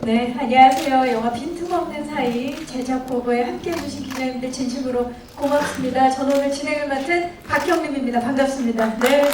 네, 안녕하세요. 영화 빈틈없는 사이 제작 보고에 함께해 주신 기자님들 진심으로 고맙습니다. 저는 오늘 진행을 맡은 박경림입니다. 반갑습니다. 네.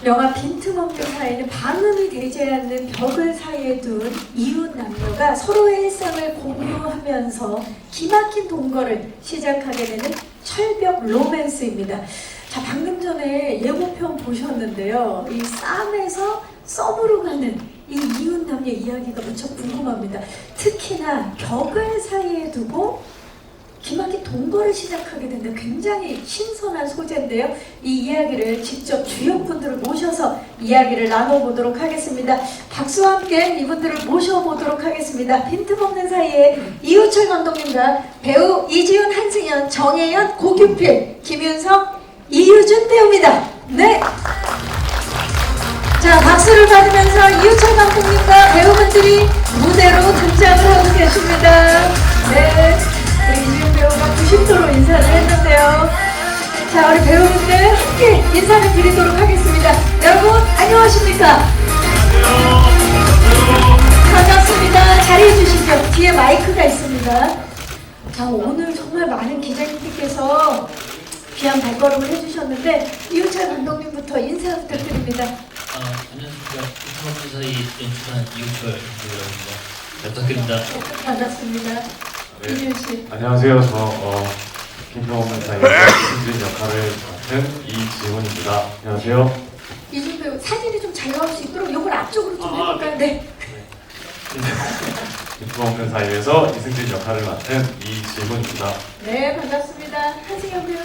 영화 빈틈없는 사이는 방음이 되지 않는 벽을 사이에 둔 이웃 남녀가 서로의 일상을 공유하면서 기막힌 동거를 시작하게 되는 철벽 로맨스입니다. 자, 방금 전에 예고편 보셨는데요. 이 쌈에서 썸으로 가는 이 이웃 남녀 이야기가 무척 궁금합니다. 특히나 벽을 사이에 두고 기막힌 동거를 시작하게 된다. 굉장히 신선한 소재인데요. 이 이야기를 직접 주역분들을 모셔서 이야기를 나눠보도록 하겠습니다. 박수와 함께 이분들을 모셔보도록 하겠습니다. 빈틈없는 사이에 이우철 감독님과 배우 이지훈, 한승연, 정혜연, 고규필, 김윤석, 이유준 배우입니다. 네. 자, 박수를 받으면서 이우철 감독님과 배우분들이 무대로 등장을 하고 계십니다. 네. 우리 이지훈 배우가 90도로 인사를 했는데요. 자, 우리 배우분들 함께 인사를 드리도록 하겠습니다. 여러분, 안녕하십니까? 반갑습니다. 자리해 주시죠. 뒤에 마이크가 있습니다. 자, 오늘 정말 많은 기자님들께서 귀한 발걸음을 해주셨는데 이우철 감독님부터 인사 부탁드립니다. 안녕하십니까. 빈틈없는 사이 연출한 이우철 감독입니다. 부탁드립니다. 반갑습니다. 네. 이지훈 씨. 안녕하세요. 저 빈틈없는 사이에서 이승진 역할을 맡은 이지훈입니다. 안녕하세요. 이준 배우 사진이 좀 잘 나올 수 있도록 이걸 앞쪽으로 좀 해볼까요? 네. 빈틈없는 사이에서 이승진 역할을 맡은 이지훈입니다. 네, 반갑습니다. 한승연 배우.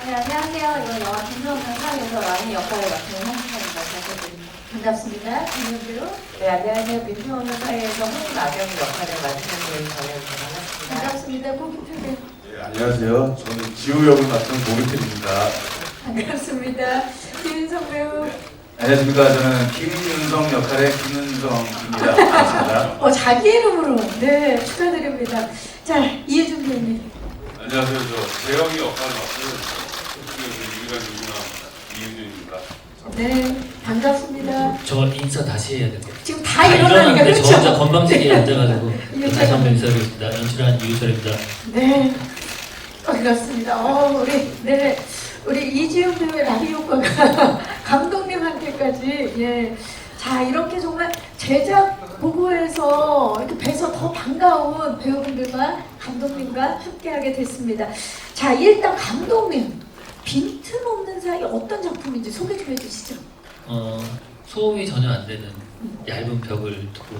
네, 안녕하세요. 이번 영화 빈틈없는 사이에서 라니 역할을 맡은 한승연입니다. 잘 부탁드립니다. 반갑습니다. 김현 배우. 네, 안녕하세요. 빈틈없는 사이에서 홍나경 역할을 맡은 전혜입니다. 반갑습니다. 반갑습니다. 고규필 배우. 네, 안녕하세요. 저는 지우 역을 맡은 고규필입니다. 반갑습니다. 김윤석 배우. 안녕하십니까. 저는 김윤성 역할의 김윤성입니다. 반갑습니다. 자기 이름으로. 네, 축하드립니다. 자, 이혜준 배우님. 안녕하세요. 저 재영이 역할을 맡은 유일한 누구나 이유준입니다. 네, 반갑습니다. 저 인사 다시 해야 될게요. 지금 다 일어나니까 일어났는데 그렇죠? 저 혼자 건방지게 앉아가지고 이우철 다시 한번 인사드리겠습니다. 연출한 이우철입니다. 네, 그렇습니다. 우리 이지훈 배우의 라디오 효과가 감독님한테까지, 예. 자, 이렇게 정말 제작 보고에서 이렇게 뵈서 더 반가운 배우분들과 감독님과 함께하게 됐습니다. 자, 일단 감독님, 빈틈없는 사이 어떤 작품인지 소개 좀 해주시죠. 소음이 전혀 안 되는 얇은 벽을 두고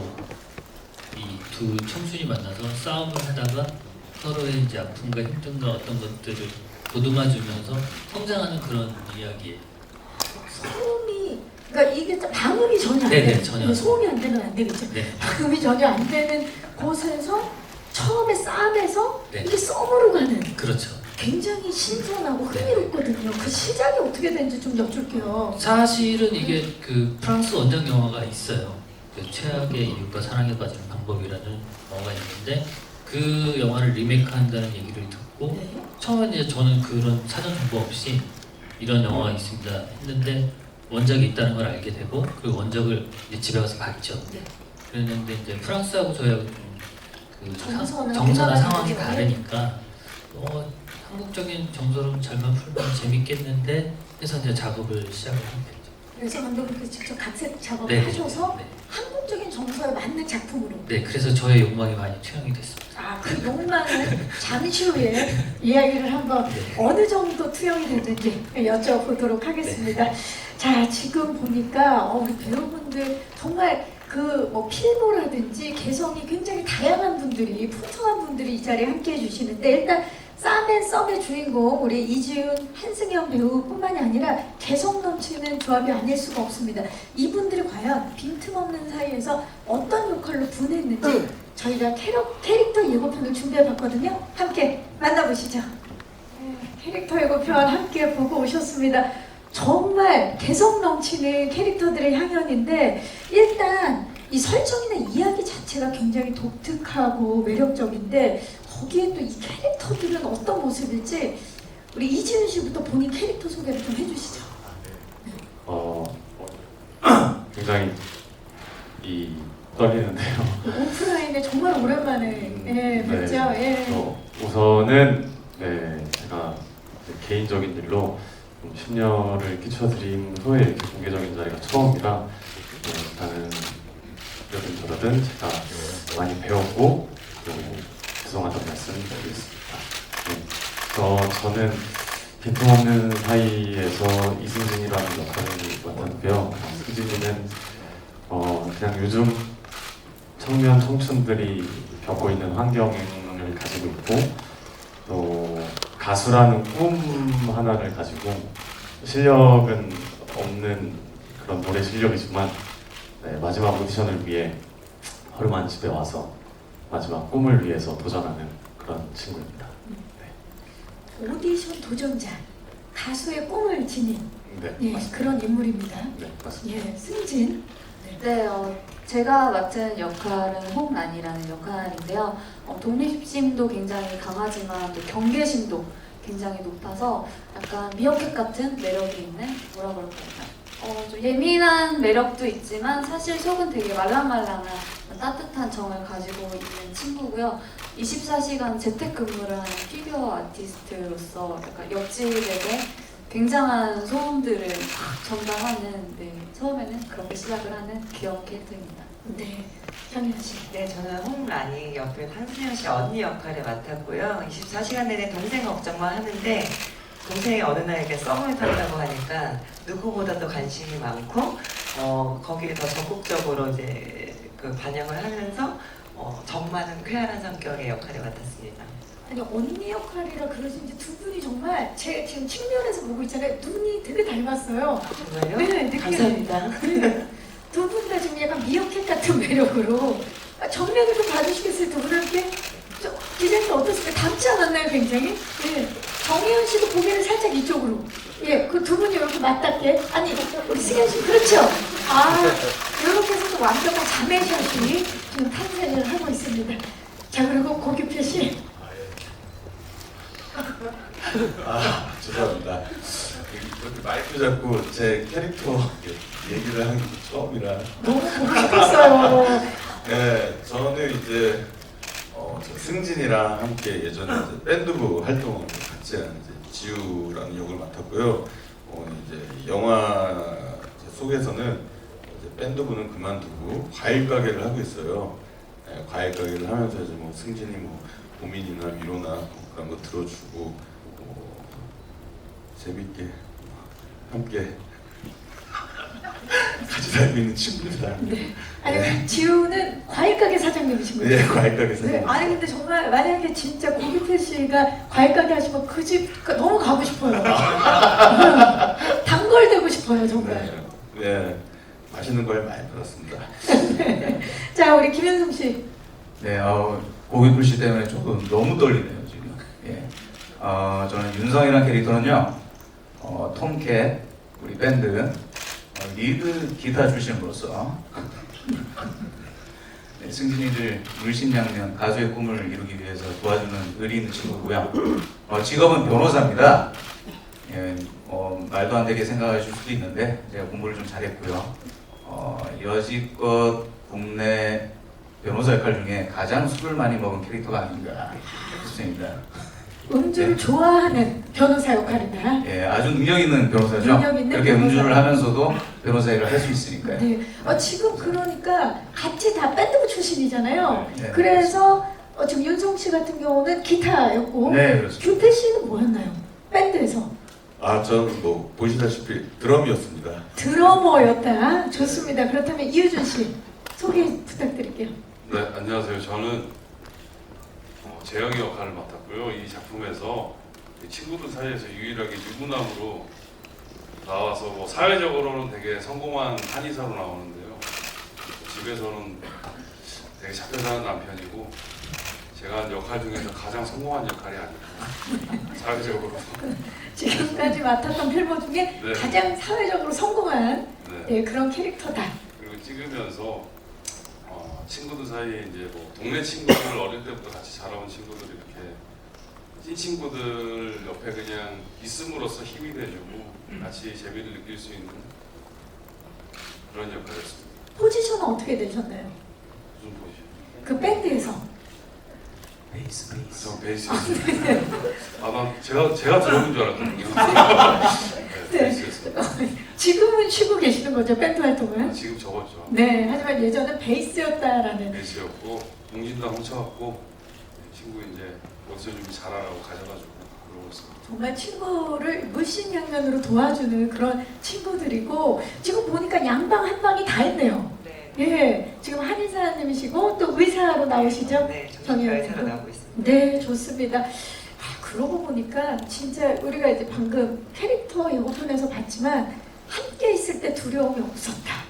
이 두 청춘이 만나서 싸움을 하다가 서로의 이제 아픔과 힘듦과 어떤 것들을 보듬어주면서 성장하는 그런 이야기예요. 소음이, 그러니까 이게 방음이 전혀 안 네네, 되는, 전혀. 소음이 안 되면 안 되겠죠. 네. 방음이 전혀 안 되는 곳에서 처음에 쌈에서 네. 이게 썸으로 가는 그렇죠. 굉장히 신선하고 네. 흥미롭거든요. 그 시작이 어떻게 된지 좀 여쭐게요. 사실은 이게 그 프랑스 원작 영화가 있어요. 그 최악의 이웃과 사랑에 빠지는 방법이라는 영화가 있는데 그 영화를 리메이크한다는 얘기를 듣고 네. 처음에 이제 저는 그런 사전 정보 없이 이런 영화가 있습니다 했는데 원작이 있다는 걸 알게 되고 그 원작을 이제 집에 가서 봤죠. 네. 그랬는데 이제 프랑스하고 저희하고 좀그 정서나 정서나 문화가 상황이 다르죠. 다르니까 한국적인 정서로 잘만 풀면 재밌겠는데 해서 이제 작업을 시작을 하게 됐죠. 그래서 감독님께서 직접 각색 작업을 네. 하셔서 네. 한국적인 정서에 맞는 작품으로. 네, 그래서 저의 욕망이 많이 투영이 됐습니다. 아, 그 욕망을 잠시 후에 이야기를 한번 네. 어느 정도 투영이 됐는지 여쭤보도록 하겠습니다. 자, 지금 보니까 우리 배우분들 정말 그 뭐 필모라든지 개성이 굉장히 다양한 분들이, 풍성한 분들이 이 자리에 함께 해주시는데 일단 쌈앤썸의 주인공 우리 이지훈, 한승연 배우뿐만이 아니라 개성 넘치는 조합이 아닐 수가 없습니다. 이분들이 과연 빈틈없는 사이에서 어떤 역할로 분했는지 저희가 캐릭터 예고편을 준비해봤거든요. 함께 만나보시죠. 캐릭터 예고편 함께 보고 오셨습니다. 정말 개성 넘치는 캐릭터들의 향연인데 일단 이 설정이나 이야기 자체가 굉장히 독특하고 매력적인데 거기에 또 이 캐릭터들은 어떤 모습일지 우리 이지훈 씨부터 본인 캐릭터 소개를 좀 해주시죠. 굉장히 이 떨리는데요. 오프라인에 정말 오랜만에 예, 뵙죠. 예. 우선은 제가 개인적인 일로 좀 심려를 끼쳐드린 후에 이렇게 공개적인 자리가 처음이라 일단은 이러든 저러든 제가 많이 배웠고 그리고 죄송하다는 말씀 드리겠습니다. 저는 빈틈없는 사이에서 이승진이라는 역할을 맡았고요. 승진이는 그냥 요즘 청년 청춘들이 겪고 있는 환경을 가지고 있고 또 가수라는 꿈 하나를 가지고 실력은 없는 그런 노래 실력이지만 마지막 오디션을 위해 허름한 집에 와서 마지막 꿈을 위해서 도전하는 그런 친구입니다. 오디션 도전자, 가수의 꿈을 지닌 네, 예, 맞습니다. 그런 인물입니다. 네, 맞습니다. 예, 승진. 네, 제가 맡은 역할은 홍란이라는 역할인데요. 독립심도 굉장히 강하지만 또 경계심도 굉장히 높아서 약간 미어캣 같은 매력이 있는 뭐라 그럴까요? 좀 예민한 매력도 있지만 사실 속은 되게 말랑말랑한 따뜻한 정을 가지고 있는 친구고요. 24시간 재택근무를 하는 피규어 아티스트로서 약간 옆집에게 굉장한 소음들을 전달하는 처음에는 그렇게 시작을 하는 귀여운 캐릭터입니다. 네, 현현 씨. 네, 저는 홍란이 옆에 한수연 씨 언니 역할을 맡았고요. 24시간 내내 동생 걱정만 하는데 동생이 어느 날 이렇게 썸을 탄다고 하니까 누구보다도 관심이 많고 거기에 더 적극적으로 이제 그 반영을 하면서 정 많은 쾌활한 성격의 역할을 맡았습니다. 아니 언니 역할이라 그러신지 두 분이 정말 제 지금 측면에서 보고 있잖아요. 눈이 되게 닮았어요. 정말요? 네, 느낌이. 감사합니다. 두 분 다 지금 약간 미어캣 같은 매력으로 정면을 좀 봐주시겠어요? 두 분한테? 기자님 어떻습니까? 닮지 않았나요, 굉장히? 예. 정혜연 씨도 고개를 살짝 이쪽으로. 예, 그 두 분이 이렇게 맞닿게. 아니, 우리 승현 씨, 그렇죠? 이렇게 해서 또 완벽한 자매샷이 지금 탄생을 하고 있습니다. 자, 그리고 고규표 씨. 죄송합니다. 이렇게 마이크 잡고 제 캐릭터 얘기를 하는 게 처음이라. 너무 보고 싶었어요. 네, 저는 이제 저 승진이랑 함께 예전에 이제 밴드부 활동을 같이 한 이제 지우라는 역을 맡았고요. 이제 영화 속에서는 이제 밴드부는 그만두고 과일 가게를 하고 있어요. 네, 과일 가게를 하면서 이제 뭐 승진이 뭐 고민이나 위로나 뭐 그런 거 들어주고 재밌게 함께 같이 살고 있는 친구입니다. 네. 아니, 지우는 과일가게 사장님이신 거죠? 네, 과일 가게 사장님. 네, 아니 근데 정말 만약에 진짜 고규표 씨가 과일가게 하시면 그 집 너무 가고 싶어요. 단골되고 싶어요 정말. 네, 맛있는 걸 많이 들었습니다. 자 우리 김현성 씨. 네, 고기풀 씨 때문에 조금 너무 떨리네요 지금. 예, 저는 윤성이라는 캐릭터는요, 톰캣 우리 밴드 리드 기타 출신으로서 네, 승진이를 물심양면 가수의 꿈을 이루기 위해서 도와주는 의리 있는 친구고요. 직업은 변호사입니다. 예, 말도 안 되게 생각하실 수도 있는데 제가 공부를 좀 잘했고요. 여지껏 국내 변호사 역할 중에 가장 술을 많이 먹은 캐릭터가 아닌가 싶습니다. 음주를 네. 좋아하는 변호사 역할이다. 예, 아주 능력 있는 변호사죠. 능력 있는 그렇게 변호사. 음주를 하면서도 변호사 일을 할 수 있으니까요. 네. 지금 그러니까 같이 다 밴드부 출신이잖아요. 네, 그래서 지금 윤성 씨 같은 경우는 기타였고 네, 그렇습니다. 규태 씨는 뭐였나요? 밴드에서 저는 뭐 보시다시피 드럼이었습니다. 드러머였다. 좋습니다. 그렇다면 이유준 씨 소개 부탁드릴게요. 네, 안녕하세요. 저는 재영이 역할을 맡았고요. 이 작품에서 이 친구들 사이에서 유일하게 유부남으로 나와서 뭐 사회적으로는 되게 성공한 한의사로 나오는데요. 집에서는 되게 잡혀 사는 남편이고 제가 한 역할 중에서 가장 성공한 역할이 아닐까. 사회적으로. 지금까지 맡았던 필모 중에 네. 가장 사회적으로 성공한 네. 그런 캐릭터다. 그리고 찍으면서 친구들 사이에 이제 뭐 동네 친구들 어릴 때부터 같이 자라온 친구들 이렇게 찐 친구들 옆에 그냥 있음으로써 힘이 돼주고 같이 재미를 느낄 수 있는 그런 역할이었습니다. 포지션은 어떻게 되셨나요? 그 밴드에서. 베이스. 저 베이스였어요. 난 제가 들어온 줄 알았거든요. 네, 베이스였어요. 지금은 쉬고 계시는 거죠, 밴드 활동은? 지금 접었죠. 네, 하지만 예전에 베이스였다라는. 베이스였고 공진당 훔쳐갖고 친구 이제 어디서 좀 잘하라고 가져가지고 그러고 있습니다. 정말 친구를 물심양면으로 도와주는 그런 친구들이고 지금 보니까 양방 한방이 다 있네요. 네. 예, 지금 한의사님이시고 또 의사로 나오시죠? 네, 정의원 정의사로 님도. 나오고 있습니다. 네, 좋습니다. 그러고 보니까 진짜 우리가 이제 방금 캐릭터 예고편에서 봤지만 함께 있을 때 두려움이 없었다.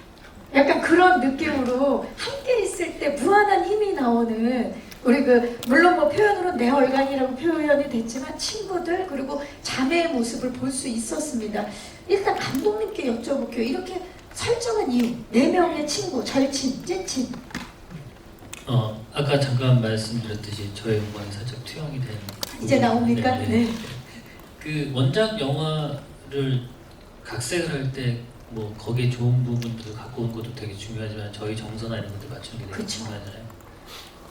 약간 그런 느낌으로 함께 있을 때 무한한 힘이 나오는 우리 물론 뭐 표현으로 내 얼간이라고 표현이 됐지만 친구들 그리고 자매의 모습을 볼 수 있었습니다. 일단 감독님께 여쭤볼게요. 이렇게 설정한 이유, 4명의 친구, 절친, 찐친. 아까 잠깐 말씀드렸듯이 저의 음반이 살짝 투영이 된 이제 나옵니까? 네. 네. 그 원작 영화를 각색을 할 때 뭐 거기에 좋은 부분들을 갖고 온 것도 되게 중요하지만 저희 정서나 이런 것들 맞추는 게 되게 그쵸. 중요하잖아요.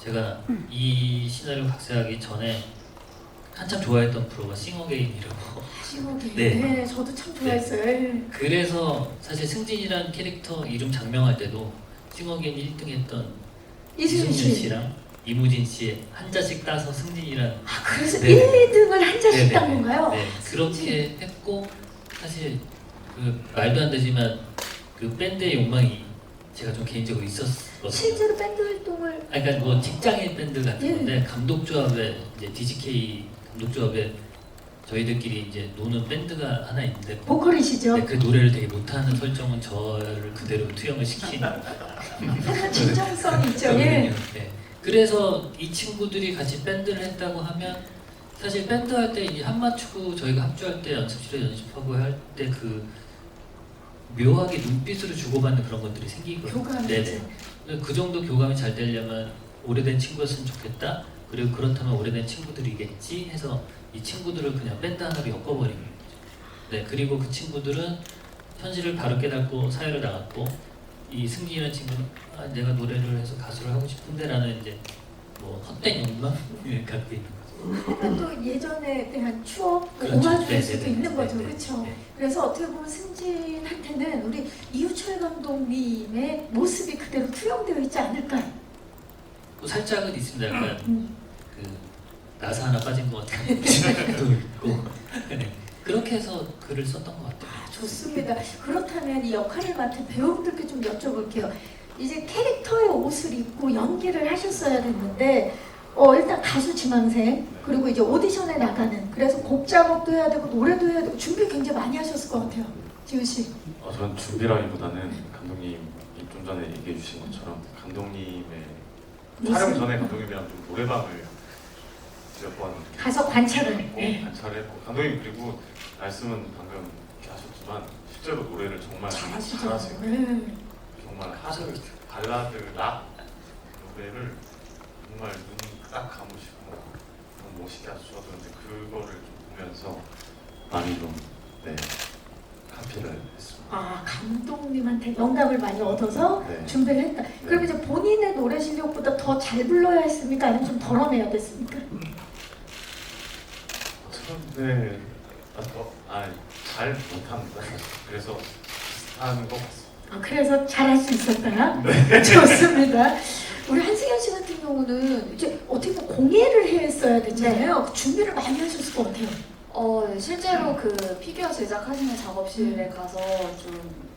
제가 이 시나리오 각색하기 전에 한참 좋아했던 프로가 싱어게임이라고. 시국이. 네. 네, 저도 참 좋아했어요. 예. 그래서 사실 승진이라는 캐릭터 이름 장명할 때도 싱어게임 1등 했던 이수진 이승윤 씨. 씨랑 이무진 씨의 한 자씩 따서 승진이라는 아, 그래서 네. 1, 2등을 한 자씩 네네네. 딴 건가요? 네, 그렇게 했고 사실 그 말도 안 되지만 그 밴드의 욕망이 제가 좀 개인적으로 있었거든요. 실제로 밴드 활동을 그러니까 뭐 직장인 밴드 같은 예. 건데 감독조합에 이제 DGK 감독조합에 저희들끼리 이제 노는 밴드가 하나 있는데 보컬이시죠? 네, 그 노래를 되게 못하는 설정은 저를 그대로 투영을 시키는 하지만 진정성이 있죠. 예. 네. 그래서 이 친구들이 같이 밴드를 했다고 하면 사실 밴드 할 때 이 한맞추고 저희가 합주할 때 연습실에 연습하고 할 때 그 묘하게 눈빛으로 주고받는 그런 것들이 생기거든요. 교감이죠. 그 정도 교감이 잘 되려면 오래된 친구였으면 좋겠다. 그리고 그렇다면 오래된 친구들이겠지 해서 이 친구들을 그냥 밴드 하나로 엮어버린 거죠. 네, 그리고 그 친구들은 현실을 바로 깨닫고 사회를 나갔고 이 승진이라는 친구는 내가 노래를 해서 가수를 하고 싶은데라는 이제 뭐 헛된 욕망을 갖고 있는 거죠. 하지만 또 예전에 대한 추억, 그렇죠. 오마주일 수도 네네네. 있는 거죠. 네네. 그렇죠? 네. 그래서 어떻게 보면 승진한테는 우리 이우철 감독님의 모습이 그대로 투영되어 있지 않을까요? 또 살짝은 있습니다. 약간 음. 그 나사 하나 빠진 것 같은 느낌도 있고 네. 그렇게 해서 글을 썼던 것 같아요. 좋습니다. 그렇다면 이 역할을 맡은 배우분들께 좀 여쭤볼게요. 이제 캐릭터의 옷을 입고 연기를 하셨어야 됐는데 일단 가수 지망생 그리고 이제 오디션에 나가는 그래서 곡 작업도 해야 되고 노래도 해야 되고 준비 굉장히 많이 하셨을 것 같아요. 지훈 씨. 전 준비라기보다는 감독님이 좀 전에 얘기해 주신 것처럼 감독님의 촬영 전에 감독님이랑 좀 노래방을 몇 번 가서 관찰을. 네. 관찰했고 감독님 그리고 말씀은 방금 이렇게 하셨지만 실제로 노래를 정말 잘하시죠. 잘하세요. 네. 정말 하드, 발라드, 락 노래를 정말 눈 딱 감으시고 너무 멋있게 하셔서 이제 그거를 좀 보면서 많이 좀 카피를 했습니다. 아, 감독님한테 영감을 많이 얻어서 네. 준비를 했다. 그럼 이제 본인의 노래 실력보다 더 잘 불러야 했습니까? 아니면 좀 덜어내야 됐습니까? 네, 잘 못합니다. 그래서 비슷한 것 같습니다. 아, 그래서 잘할 수 있었다. 좋습니다. 우리 한승현 씨 같은 경우는 이제 어떻게 보면 공예를 했어야 됐잖아요. 그 준비를 많이 하셨을 것 같아요. 실제로 그 피규어 제작하시는 작업실에 가서 좀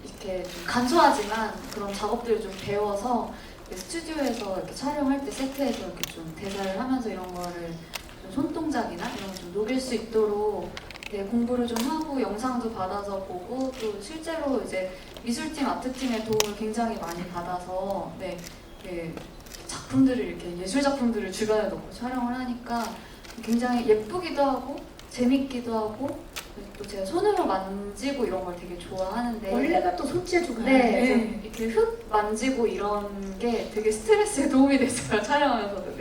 이렇게 좀 간소하지만 그런 작업들을 좀 배워서 스튜디오에서 이렇게 촬영할 때 세트에서 이렇게 좀 대사를 하면서 이런 거를 좀 손동작이나 이런 걸 좀 녹일 수 있도록 공부를 좀 하고 영상도 받아서 보고 또 실제로 이제 미술팀, 아트팀의 도움을 굉장히 많이 받아서 작품들을 이렇게 예술 작품들을 주변에 놓고 촬영을 하니까 굉장히 예쁘기도 하고 재밌기도 하고 또 제가 손으로 만지고 이런 걸 되게 좋아하는데 원래가 또 손재주가. 네, 이렇게 흙 만지고 이런 게 되게 스트레스에 도움이 됐어요. 촬영하면서도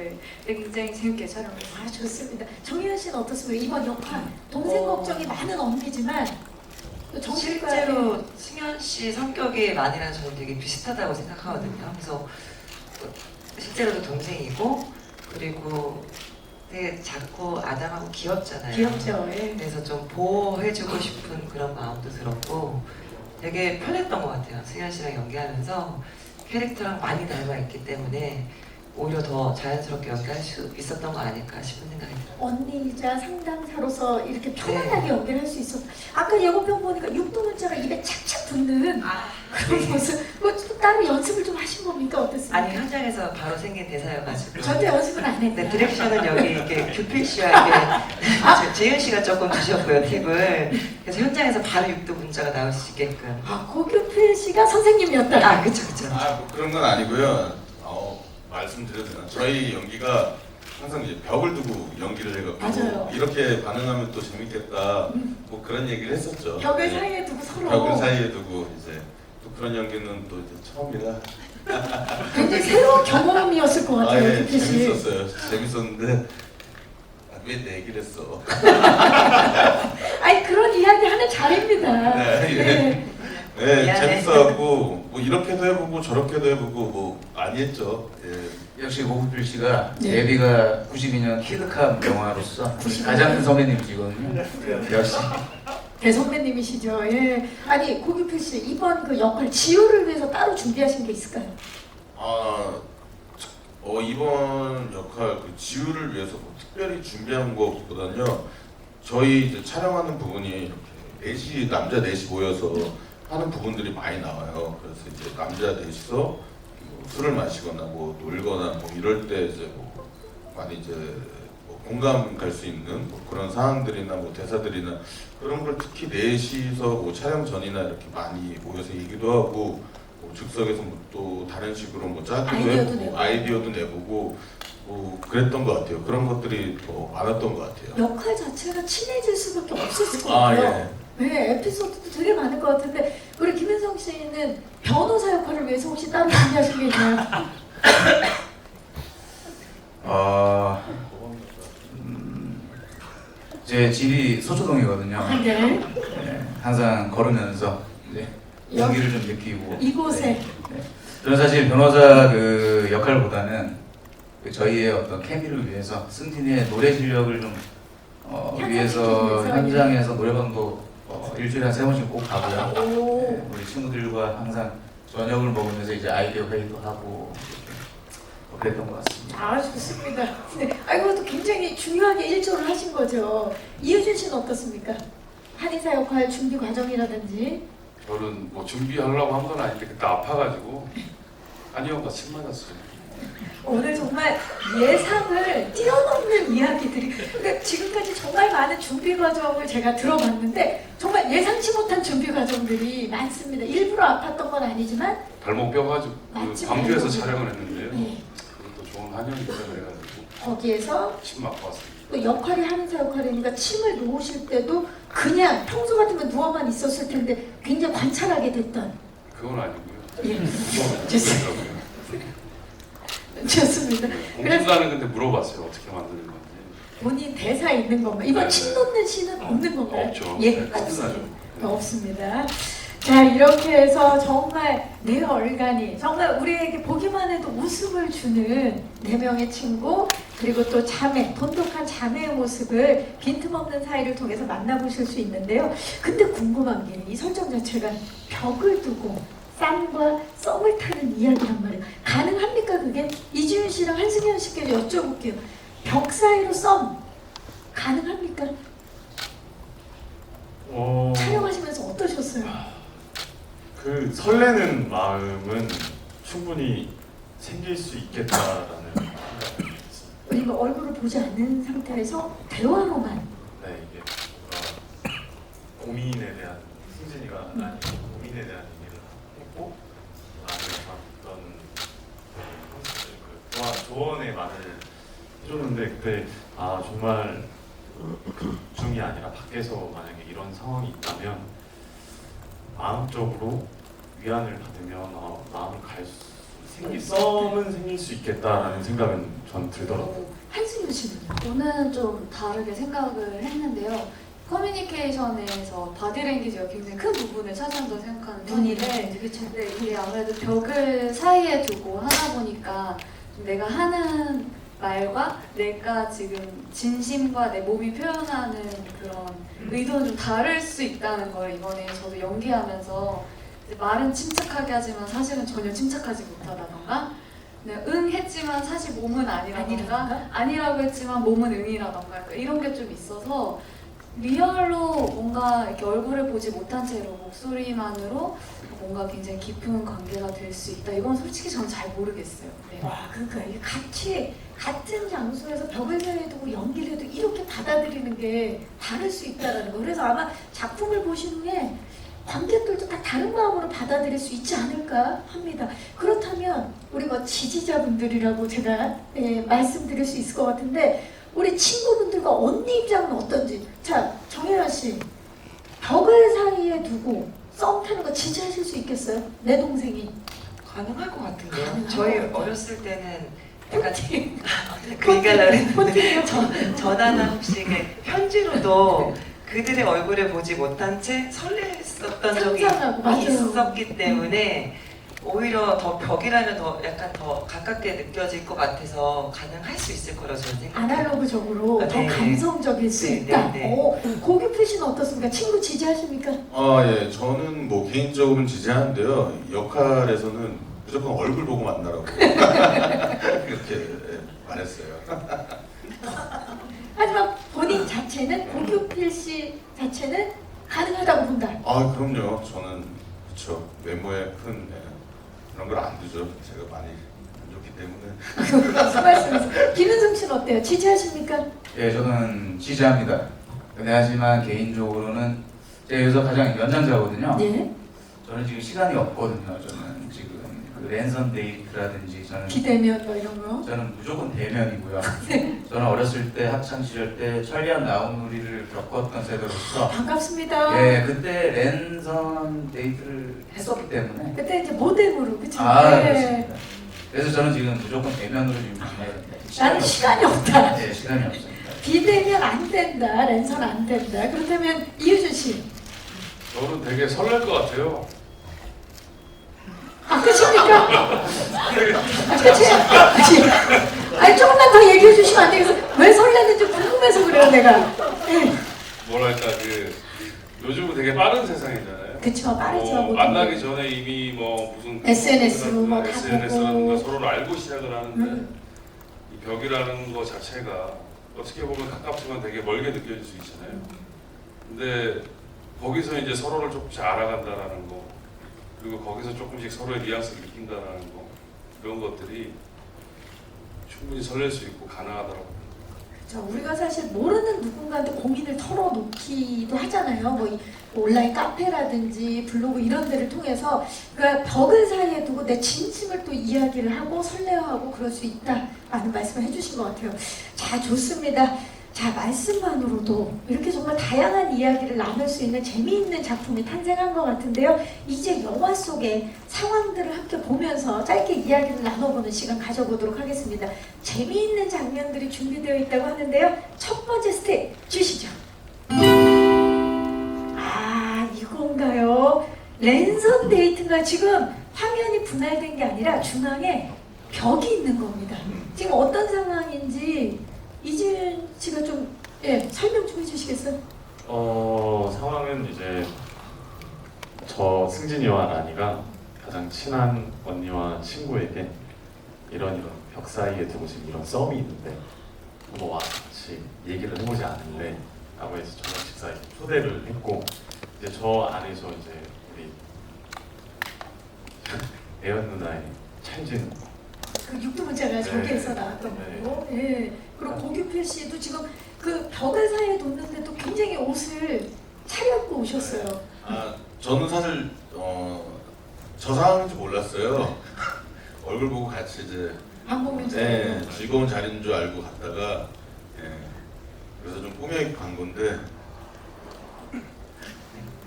굉장히 재밌게 촬영했어요. 아, 좋습니다. 정희연 씨는 어떻습니까? 이번 역할 동생 걱정이 많은 언니지만 또 정식과 실제로 승현 씨 성격이 많이랑 저는 되게 비슷하다고 생각하거든요. 그래서 실제로도 동생이고 그리고 되게 작고 아담하고 귀엽잖아요. 귀엽죠. 예. 그래서 좀 보호해주고 싶은 그런 마음도 들었고 되게 편했던 것 같아요. 승현 씨랑 연기하면서 캐릭터랑 많이 닮아 있기 때문에 오히려 더 자연스럽게 연기할 수 있었던 거 아닐까 싶은 생각이 들어요. 언니이자 상담사로서 이렇게 편안하게 연기를 할 수 있었. 아까 예고편 보니까 육두문자가 입에 착착 붙는 그런 모습. 그거 또 따로 연습을 좀 하신 겁니까? 어땠습니까? 아니 현장에서 바로 생긴 대사여가지고 절대 연습은 안 했네. 네, 디렉션은 여기 이렇게 규필 씨와 이렇게 재윤 씨가 조금 주셨고요 팁을. 그래서 현장에서 바로 육두 문자가 나올 수 있게끔. 고규필 씨가 선생님이었다. 아 그쵸. 뭐 그런 건 아니고요. 말씀드려도 되나? 저희 연기가 항상 이제 벽을 두고 연기를 해갖고 맞아요. 이렇게 반응하면 또 재밌겠다. 뭐 그런 얘기를 했었죠. 벽을 네. 사이에 두고 서로. 벽을 사이에 두고 이제 또 그런 연기는 또 이제 처음이라. 굉장히 새로운 경험이었을 것 같아요. 예, 규필 씨. 재밌었어요. 재밌었는데 왜 내 얘기를 했어? 아니 그런 이야기 하는 자리입니다. 네, 예. 네. 네, 미안해. 재밌어갖고 뭐 이렇게도 해보고 저렇게도 해보고 뭐 많이 했죠. 예. 역시 고급필 씨가 네. 데뷔가 92년 키드캅 영화로서 가장 큰 선배님이시거든요. 역시. 대선배님이시죠. 예. 아니 고규필 씨 이번 그 역할 지우를 위해서 따로 준비하신 게 있을까요? 이번 역할 그 지우를 위해서 뭐 특별히 준비한 것보다는요. 저희 이제 촬영하는 부분이 이렇게 넷이 남자 넷이 모여서 하는 부분들이 많이 나와요. 그래서 이제 남자 넷이서 뭐 술을 마시거나 뭐 놀거나 뭐 이럴 때 이제 뭐 많이 이제 뭐 공감 갈 수 있는 뭐 그런 상황들이나 뭐 대사들이나 그런 걸 특히 넷이서 뭐 촬영 전이나 이렇게 많이 모여서 얘기도 하고 뭐 즉석에서 뭐 또 다른 식으로 뭐 짜기도 아이디어도 해보고 내고. 아이디어도 내보고 뭐 그랬던 것 같아요. 그런 것들이 더 많았던 것 같아요. 역할 자체가 친해질 수밖에 없었을 것 같아요. 네, 에피소드도 되게 많을 것 같은데 우리 김현성 씨는 변호사 역할을 위해서 혹시 따로 준비하신 게 있나요? 제 집이 서초동이거든요. 네. 네, 항상 걸으면서 이제 공기를 좀 느끼고. 이곳에. 네. 저는 사실 변호사 그 역할보다는 그 저희의 어떤 케미를 위해서 승진이의 노래 실력을 좀 위해서 현장에서 노래방도 일주일에 한 3번씩 꼭 가고요. 오. 네, 우리 친구들과 항상 저녁을 먹으면서 이제 아이디어 회의도 하고 이렇게 그랬던 것 같습니다. 아 좋습니다. 네. 이것도 굉장히 중요하게 일조를 하신 거죠. 이효준 씨는 어떻습니까? 한의사 역할 준비 과정이라든지. 저는 뭐 준비하려고 한 건 아닌데 그때 아파가지고 한이 형과 침 맞았어요. 오늘 정말 예상을 뛰어넘는 이야기들이. 근데 지금까지 정말 많은 준비 과정을 제가 들어봤는데 정말 예상치 못한 준비 과정들이 많습니다. 일부러 아팠던 건 아니지만. 발목 뼈가지고 맞지, 광주에서 발목이. 촬영을 했는데요. 네. 그것도 좋은 한의원이 있다 그래가지고 거기에서 침 맞고 왔습니다. 또 역할이 한의사 역할이니까 침을 놓으실 때도 그냥 평소 같으면 누워만 있었을 텐데 굉장히 관찰하게 됐던. 그건 아니고요. 예. 좋습니다. 좋습니다. 그래서 공주단은 근데 물어봤어요. 어떻게 만드는 건지. 본인 대사 있는 것만. 이번 네. 침 놓는 시는 없는 건가요? 없죠. 예, 네, 없습니다. 네. 없습니다. 자, 이렇게 해서 정말 내 얼간이 정말 우리에게 보기만 해도 웃음을 주는 4명의 친구 그리고 또 자매, 돈독한 자매의 모습을 빈틈없는 사이를 통해서 만나보실 수 있는데요. 근데 궁금한 게 이 설정 자체가 벽을 두고 쌈과 썸을 타는 이야기란 말이에요. 가능합니까 그게? 이지윤 씨랑 한승현 씨께 여쭤볼게요. 벽 사이로 썸 가능합니까? 촬영하시면서 어떠셨어요? 그 설레는 마음은 충분히 생길 수 있겠다라는 생각이 있습니다. 우리가 얼굴을 보지 않는 상태에서 대화로만. 네, 이게 뭔가 고민에 대한 승진이가 아닌 고민에 대한 얘기를 했고 나는 어떤 조언의 말을 해줬는데 그때 정말 중이 아니라 밖에서 만약에 이런 상황이 있다면 마음적으로 위안을 받으면 마음을 썸은 생길 수 있겠다라는 생각은 전 들더라고요. 한승윤 씨는요? 저는 좀 다르게 생각을 했는데요. 커뮤니케이션에서 바디랭귀지가 굉장히 큰 부분을 차지한다고 생각하는 편인데 그렇죠. 네, 이게 아무래도 벽을 사이에 두고 하다 보니까 내가 하는 말과 내가 지금 진심과 내 몸이 표현하는 그런 의도는 좀 다를 수 있다는 걸 이번에 저도 연기하면서 이제 말은 침착하게 하지만 사실은 전혀 침착하지 못하다던가 응 했지만 사실 몸은 아니라던가 아니라고 했지만 몸은 응이라던가 약간 이런 게 좀 있어서 리얼로 뭔가 이렇게 얼굴을 보지 못한 채로 목소리만으로 뭔가 굉장히 깊은 관계가 될 수 있다. 이건 솔직히 저는 잘 모르겠어요. 네. 와, 그러니까 이게 같은 장소에서 벽을 사이에 두고 연기를 해도 이렇게 받아들이는 게 다를 수 있다는 거. 그래서 아마 작품을 보신 후에 관객들도 다 다른 마음으로 받아들일 수 있지 않을까 합니다. 그렇다면 우리 뭐 지지자분들이라고 제가 말씀드릴 수 있을 것 같은데 우리 친구분들과 언니 입장은 어떤지. 자, 정혜연 씨, 벽을 사이에 두고 썸 타는 거 지지하실 수 있겠어요? 내 동생이. 가능할 것 같은데요. 가능할 저희 것 같아요. 어렸을 때는 약간 그 얘기하려고 했는데 전화나 혹시 이게 편지로도 그들의 얼굴을 보지 못한 채 설렜었던 적이 상상하고, 맞아요. 있었기 때문에 오히려 더 벽이라면 더 약간 더 가깝게 느껴질 것 같아서 가능할 수 있을 거라고 저는 생각해요. 아날로그적으로 아, 더 네. 감성적일 수 네, 있다. 네, 네. 고규표 씨는 어떻습니까? 친구 지지하십니까? 예, 저는 뭐 개인적으로는 지지하는데요. 역할에서는 무조건 얼굴 보고 만나라고 그렇게 말했어요. 하지만 본인 자체는 고규필 씨 자체는 가능하다고 본다. 아, 그럼요. 저는 그렇죠. 외모에 큰 그런 걸 안 두죠. 제가 많이 안 좋기 때문에. 무슨 말씀이세요? 김은성 씨는 어때요? 지지하십니까? 예, 저는 지지합니다. 근데 하지만 개인적으로는 제가 여기서 가장 연장자거든요. 네. 저는 지금 시간이 없거든요. 저는 지금 그 랜선 데이트라든지 비대면 뭐 이런 거. 저는 무조건 대면이고요. 저는 어렸을 때 학창 시절 때 천리안 나우누리를 겪었던 세대로서 반갑습니다. 예, 그때 랜선 데이트를 했었기 때문에 그때 이제 모뎀으로 그쵸? 그렇습니다. 그래서 저는 지금 무조건 대면으로 지금 만나야 됩니다. 나는 시간이 없다. 네, 시간이 없습니다. 비대면 안 된다. 랜선 안 된다. 그렇다면 이유준 씨. 저는 되게 설렐 것 같아요. 아, 끝입니까? 그치? 아니, 조금만 더 얘기해 주시면 안 되겠어? 왜 설레는지 궁금해서 그래요, 내가. 네. 뭐랄까 그 요즘은 되게 빠른 세상이잖아요. 그쵸, 빠르죠. 모든 만나기 게. 전에 이미 뭐 무슨 SNS로 뭐다 SNS라든가 보고. 서로를 알고 시작을 하는데 음. 이 벽이라는 거 자체가 어떻게 보면 가깝지만 되게 멀게 느껴질 수 있잖아요. 근데 거기서 이제 서로를 조금씩 알아간다라는 거, 그리고 거기서 조금씩 서로의 뉘앙스를 느낀다라는 거, 이런 것들이 충분히 설렐 수 있고 가능하더라고요. 자, 우리가 사실 모르는 누군가한테 고민을 털어놓기도 하잖아요. 뭐 온라인 카페라든지 블로그 이런 데를 통해서 그러니까 벽을 사이에 두고 내 진심을 또 이야기를 하고 설레어하고 그럴 수 있다라는 말씀을 해주신 것 같아요. 자, 좋습니다. 자, 말씀만으로도 이렇게 정말 다양한 이야기를 나눌 수 있는 재미있는 작품이 탄생한 것 같은데요. 이제 영화 속의 상황들을 함께 보면서 짧게 이야기를 나눠보는 시간 가져보도록 하겠습니다. 재미있는 장면들이 준비되어 있다고 하는데요. 첫 번째 스텝 주시죠. 아, 이건가요? 랜선 데이트인가요? 지금 화면이 분할된 게 아니라 중앙에 벽이 있는 겁니다. 지금 어떤 상황인지 이진 씨가 좀 설명 좀 해주시겠어요? 상황은 이제 저 승진이와 라니가 가장 친한 언니와 친구에게 이런 벽 사이에 두고 지금 이런 썸이 있는데 한번 와서 같이 얘기를 해보지 않을래? 라고 해서 저녁 식사에 초대를 했고 이제 저 안에서 이제 우리 애연 누나의 찰진 그 육두문자가 네. 저기에서 나왔던 네. 거고, 예. 그리고 고규필 씨도 지금 그 벽을 사이에 뒀는데도 굉장히 옷을 차려입고 오셨어요. 아, 저는 사실 저 상황인지 몰랐어요. 얼굴 보고 같이 이제 안 보면 즐거운 자리인 줄 알고 갔다가 그래서 좀 꾸며 입고 간 건데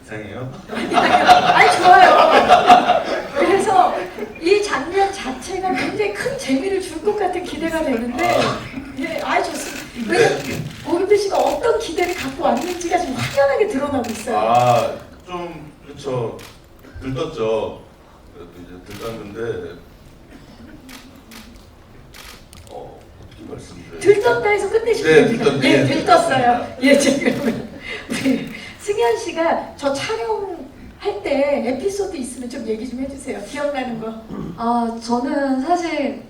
이상해요? 아니 좋아요. 그래서 이 장면 자체가 굉장히 큰 재미를 줄 것 같은 기대가 되는데, 좋습니다. 왜냐면 고규필 씨가 어떤 기대를 갖고 왔는지가 지금 확연하게 드러나고 있어요. 좀 그렇죠. 들떴죠. 그래도 이제 들떴는데 말씀드려요. 들떴다 해서 끝내시면 네, 됩니다. 들떴네. 네, 들떴어요. 예, 지금 우리 승현 씨가 저 촬영할 때 에피소드 있으면 좀 얘기 좀 해주세요. 기억나는 거. 아, 저는 사실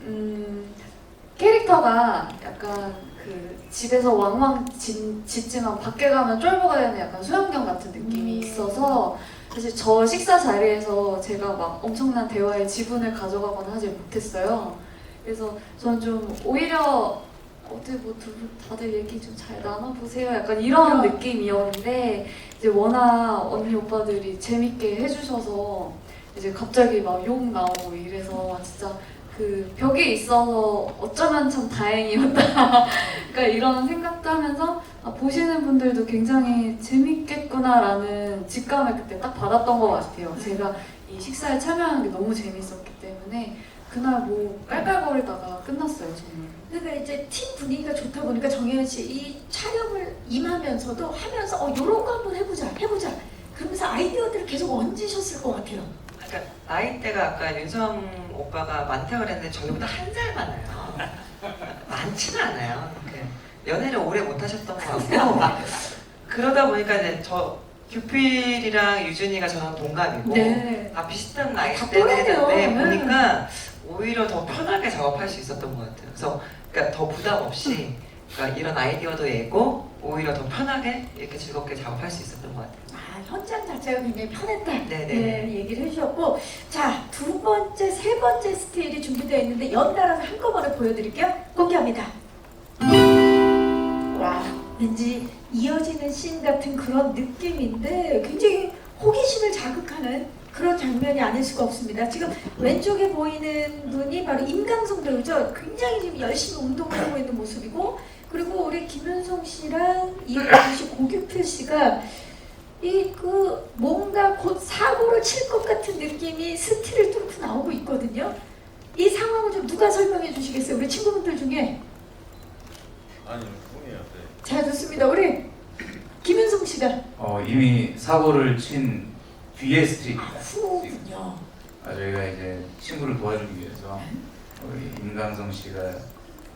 캐릭터가 약간 그 집에서 왕왕 짖지만 밖에 가면 쫄보가 되는 약간 소영경 같은 느낌이 있어서 사실 저 식사 자리에서 제가 막 엄청난 대화의 지분을 가져가거나 하지 못했어요. 그래서 저는 좀 오히려 어디 뭐 다들 얘기 좀 잘 나눠보세요. 약간 이런 느낌이었는데 이제 워낙 언니 오빠들이 재밌게 해주셔서 이제 갑자기 막 욕 나오고 이래서 진짜 그 벽에 있어서 어쩌면 참 다행이었다. 그러니까 이런 생각도 하면서 아, 보시는 분들도 굉장히 재밌겠구나라는 직감을 그때 딱 받았던 것 같아요. 제가 이 식사에 참여하는 게 너무 재밌었기 때문에 그날 뭐 깔깔거리다가 끝났어요, 정말. 그러니까 이제 팀 분위기가 좋다 보니까 정혜연 씨 이 촬영을 임하면서도 하면서 요런 거 한번 해보자. 그러면서 아이디어들을 계속 얹으셨을 것 같아요. 그러니까 나이대가 아까 윤성 오빠가 많다고 그랬는데 저희보다 한 살 많아요. 많지는 않아요. 연애를 오래 못 하셨던 것 같고 그러다 보니까 이제 저 규필이랑 유준이가 저랑 동갑이고 네. 다 비슷한 다 나이대인데 또래네요. 보니까 오히려 더 편하게 작업할 수 있었던 것 같아요. 그래서 그러니까 더 부담 없이 그러니까 이런 아이디어도 내고 오히려 더 편하게 이렇게 즐겁게 작업할 수 있었던 것 같아요. 아, 현장 자체가 굉장히 편했다. 네네. 네, 얘기를 해주셨고, 자, 두 번째, 세 번째 스테일이 준비되어 있는데 연달아서 한꺼번에 보여드릴게요. 공개합니다. 와, 왠지 이어지는 씬 같은 그런 느낌인데 굉장히 호기심을 자극하는 그런 장면이 아닐 수가 없습니다. 지금 왼쪽에 보이는 분이 바로 임강성 배우죠. 굉장히 지금 열심히 운동을 하고 있는 모습이고, 그리고 우리 김윤성 씨랑 이은주 씨, 고규필 씨가 이 그 뭔가 곧 사고를 칠 것 같은 느낌이 스틸을 뚫고 나오고 있거든요. 이 상황을 좀 누가 설명해 주시겠어요? 우리 친구분들 중에. 아니요, 꿈이에요. 네. 자, 좋습니다. 우리 김윤성 씨가 이미 사고를 친 뒤의 스트릿입니다. 후군요. 저희가 이제 친구를 도와주기 위해서 우리 임강성 씨가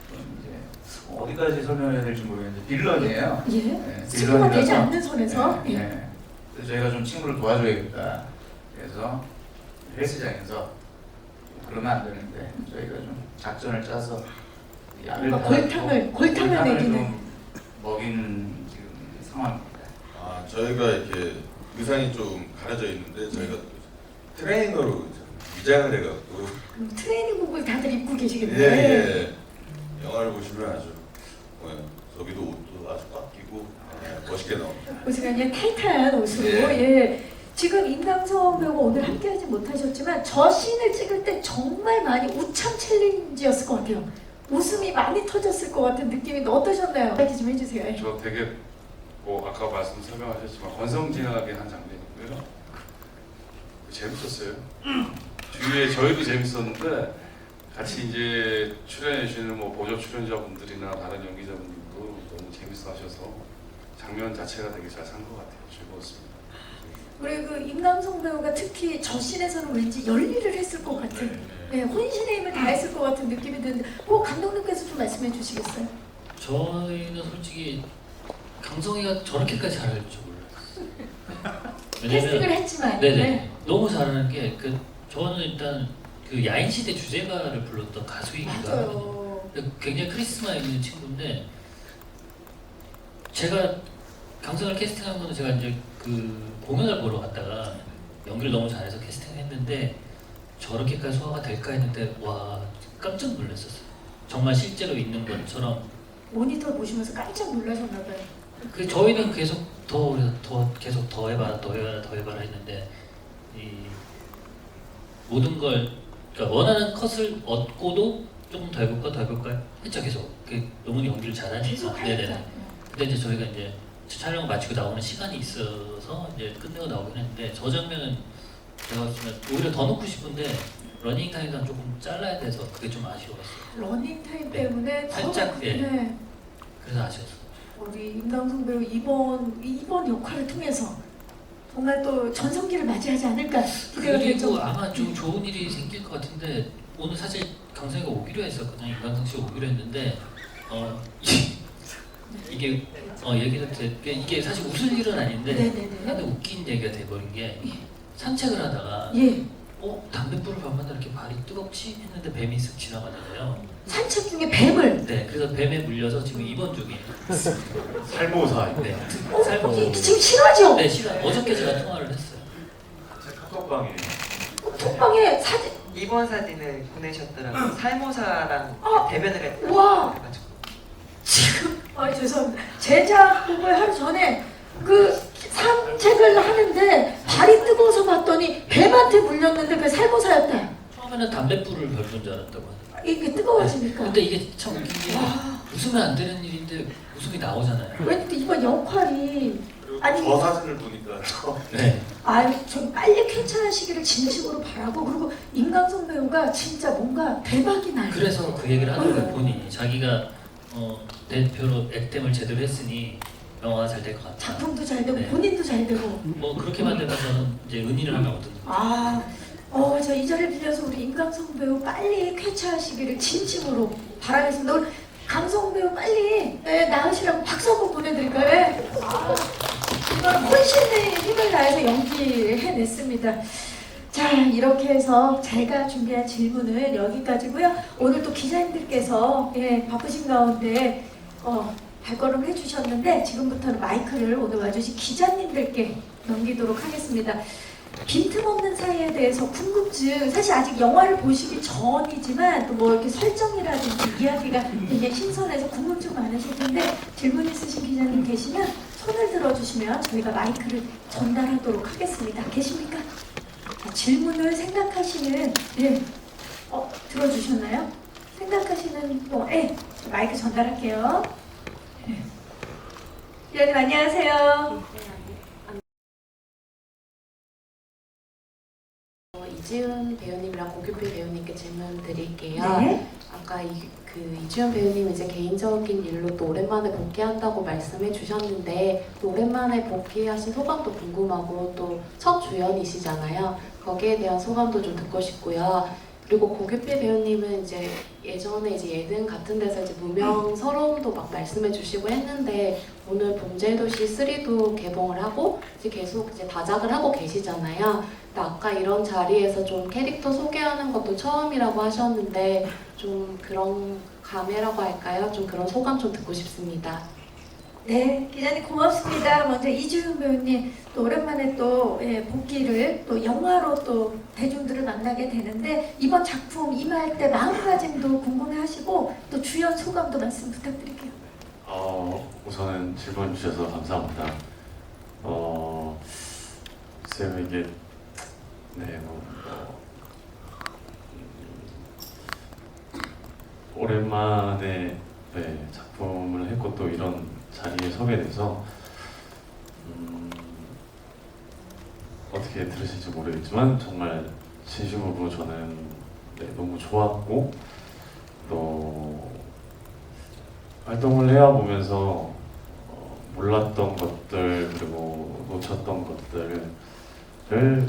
좀 이제 어디까지 설명해야 될지 모르겠는데 빌런이에요. 예. 네, 스포가 되지 빌런이라서. 않는 선에서. 네, 예. 네. 그래서 저희가 좀 친구를 도와줘야겠다. 그래서 헬스장에서 그러면 안 되는데 저희가 좀 작전을 짜서 약을 뭔가 타가지고 골탕을 먹이는. 좀 먹이는 지금 상황입니다. 아, 저희가 이렇게 의상이 좀 가려져 있는데 저희가 트레이너로 위장을 해갖고 트레이닝복을 다들 입고 계시겠네요. 예. 영화를 보시면 아주 저기도 옷도 아주 꽉 끼고 멋있게 나옵니다. 보시면 타이트한 옷으로 네. 예. 지금 임강성 배우가 오늘 함께하지 못하셨지만 저 씬을 찍을 때 정말 많이 우참 챌린지였을 것 같아요. 웃음이 많이 터졌을 것 같은 느낌인데 어떠셨나요? 이야기 좀 해주세요. 저 되게 뭐 아까 설명하셨지만 건성징하게 한 장면이고요. 재밌었어요. 주위에 저희도 재밌었는데 같이 이제 출연해 주시는 뭐 보조 출연자분들이나 다른 연기자분들도 너무 재밌어하셔서 장면 자체가 되게 잘 산 것 같아요. 즐거웠습니다. 우리 그 임강성 배우가 특히 저 씬에서는 왠지 열일을 했을 것 같은, 네, 혼신의 힘을 다했을 것 같은 느낌이 드는데, 감독님께서 좀 말씀해 주시겠어요? 저희는 솔직히 강성이가 저렇게까지 잘할 줄 몰랐어요. 캐스팅을 했지만, 네네. 네. 너무 잘하는 게 저는 일단 그 야인 시대 주제가를 불렀던 가수이기가 맞아요. 굉장히 카리스마 있는 친구인데 제가 강성을 캐스팅한 거는 제가 이제 그 공연을 보러 갔다가 연기를 너무 잘해서 캐스팅했는데 저렇게까지 소화가 될까 했는데 와 깜짝 놀랐었어요. 정말 실제로 있는 것처럼. 모니터 보시면서 깜짝 놀라셨나 봐요. 그 저희는 계속 계속 더 해봐라 했는데 이 모든 걸 그러니까 원하는 컷을 얻고도 조금 더 해볼까 했죠. 계속 너무 연기를 잘하니까. 계속 하니까. 근데 이제 저희가 이제 촬영을 마치고 나오는 시간이 있어서 이제 끝내고 나오긴 했는데 저 장면은 제가 봤으면 오히려 더 넣고 싶은데 러닝 타임상 조금 잘라야 돼서 그게 좀 아쉬웠어요. 러닝 타임 네. 때문에 살짝, 예. 네. 그래서 아쉬웠어요. 우리 임강성 배우 이번 역할을 통해서 정말 또 전성기를 맞이하지 않을까 기대가 그리고 되죠. 아마 좀 좋은 일이 생길 것 같은데 오늘 사실 강성이가 오기로 했었거든요. 임강성 씨가 오기로 했는데 어 이게 얘기를 이게 사실 웃을 일은 아닌데 네네네. 하도 웃긴 얘기가 돼버린 게 산책을 하다가 예. 담뱃불을 밤마다 이렇게 발이 뜨겁지 했는데 뱀이 쓱 지나가잖아요. 산책 중에 뱀을. 네, 그래서 뱀에 물려서 지금 입원 중이에요. 살모사 네, 지금 실화죠? 네, 싫어. 어저께 제가 통화를 했어요. 제 카톡방에 톡방에 사진. 입원 사진을 보내셨더라고요. 살모사랑 대변을 했다. 와. 그래가지고. 지금 죄송합니다. 제작복을 하루 전에 그 산책을 하는데 발이 뜨거워서 봤더니 뱀한테 물렸는데 그 살모사였다. 처음에는 담뱃불을 밟은 줄 알았다고 하더라고요. 이게 뜨거워지니까. 근데 이게 참 웃긴 게 웃으면 안 되는 일인데 웃음이 나오잖아요. 왜냐면 이번 역할이 아니 저 사진을 보니까 네. 좀 빨리 쾌차하시기를 진심으로 바라고 그리고 임강성 배우가 진짜 뭔가 대박이 나요. 그래서 그 얘기를 하는 거예요. 본인이 자기가 대표로 액땜을 제대로 했으니 영화가 잘 될 것 같다. 작품도 잘 되고 네. 본인도 잘 되고. 뭐 그렇게만 되면 저는 이제 은인을 하면 어떤 저 이 자리를 빌려서 우리 임강성 배우 빨리 쾌차하시기를 진심으로 바라겠습니다. 우리 강성 배우 빨리 나으시라고 박수 한번 보내드릴까요? 이건 혼신의 힘을 다해서 연기를 해냈습니다. 자, 이렇게 해서 제가 준비한 질문은 여기까지고요. 오늘 또 기자님들께서 바쁘신 가운데 발걸음 해주셨는데 지금부터는 마이크를 오늘 와주신 기자님들께 넘기도록 하겠습니다. 빈틈없는 사이에 대해서 궁금증, 사실 아직 영화를 보시기 전이지만 또 뭐 이렇게 설정이라든지 이야기가 굉장히 신선해서 궁금증 많으실 텐데 질문 있으신 기자님 계시면 손을 들어주시면 저희가 마이크를 전달하도록 하겠습니다. 계십니까? 자, 질문을 생각하시는 들어주셨나요? 생각하시는 마이크 전달할게요. 기자님 안녕하세요. 이지훈 배우님이랑 고규필 배우님께 질문 드릴게요. 네. 아까 이지훈 배우님 이제 개인적인 일로 또 오랜만에 복귀한다고 말씀해 주셨는데 또 오랜만에 복귀하신 소감도 궁금하고 또 첫 주연이시잖아요. 거기에 대한 소감도 좀 듣고 싶고요. 그리고 고규필 배우님은 이제 예전에 이제 예능 같은 데서 이제 무명 서러움도 막 말씀해 주시고 했는데 오늘 범죄도시 3도 개봉을 하고 이제 계속 이제 다작을 하고 계시잖아요. 근데 아까 이런 자리에서 좀 캐릭터 소개하는 것도 처음이라고 하셨는데 좀 그런 감회라고 할까요? 좀 그런 소감 좀 듣고 싶습니다. 네, 기자님 고맙습니다. 먼저 이지훈 배우님 또 오랜만에 또 복귀를 또 영화로 또 대중들을 만나게 되는데 이번 작품 임할 때 마음가짐도 궁금해하시고 또 주연 소감도 말씀 부탁드릴게요. 우선은 질문 주셔서 감사합니다. 글쎄요 이게 오랜만에 작품을 했고 또 이런 자리에 서게 돼서 어떻게 들으실지 모르겠지만 정말 진심으로 저는 너무 좋았고 또 활동을 해와 보면서 몰랐던 것들 그리고 놓쳤던 것들을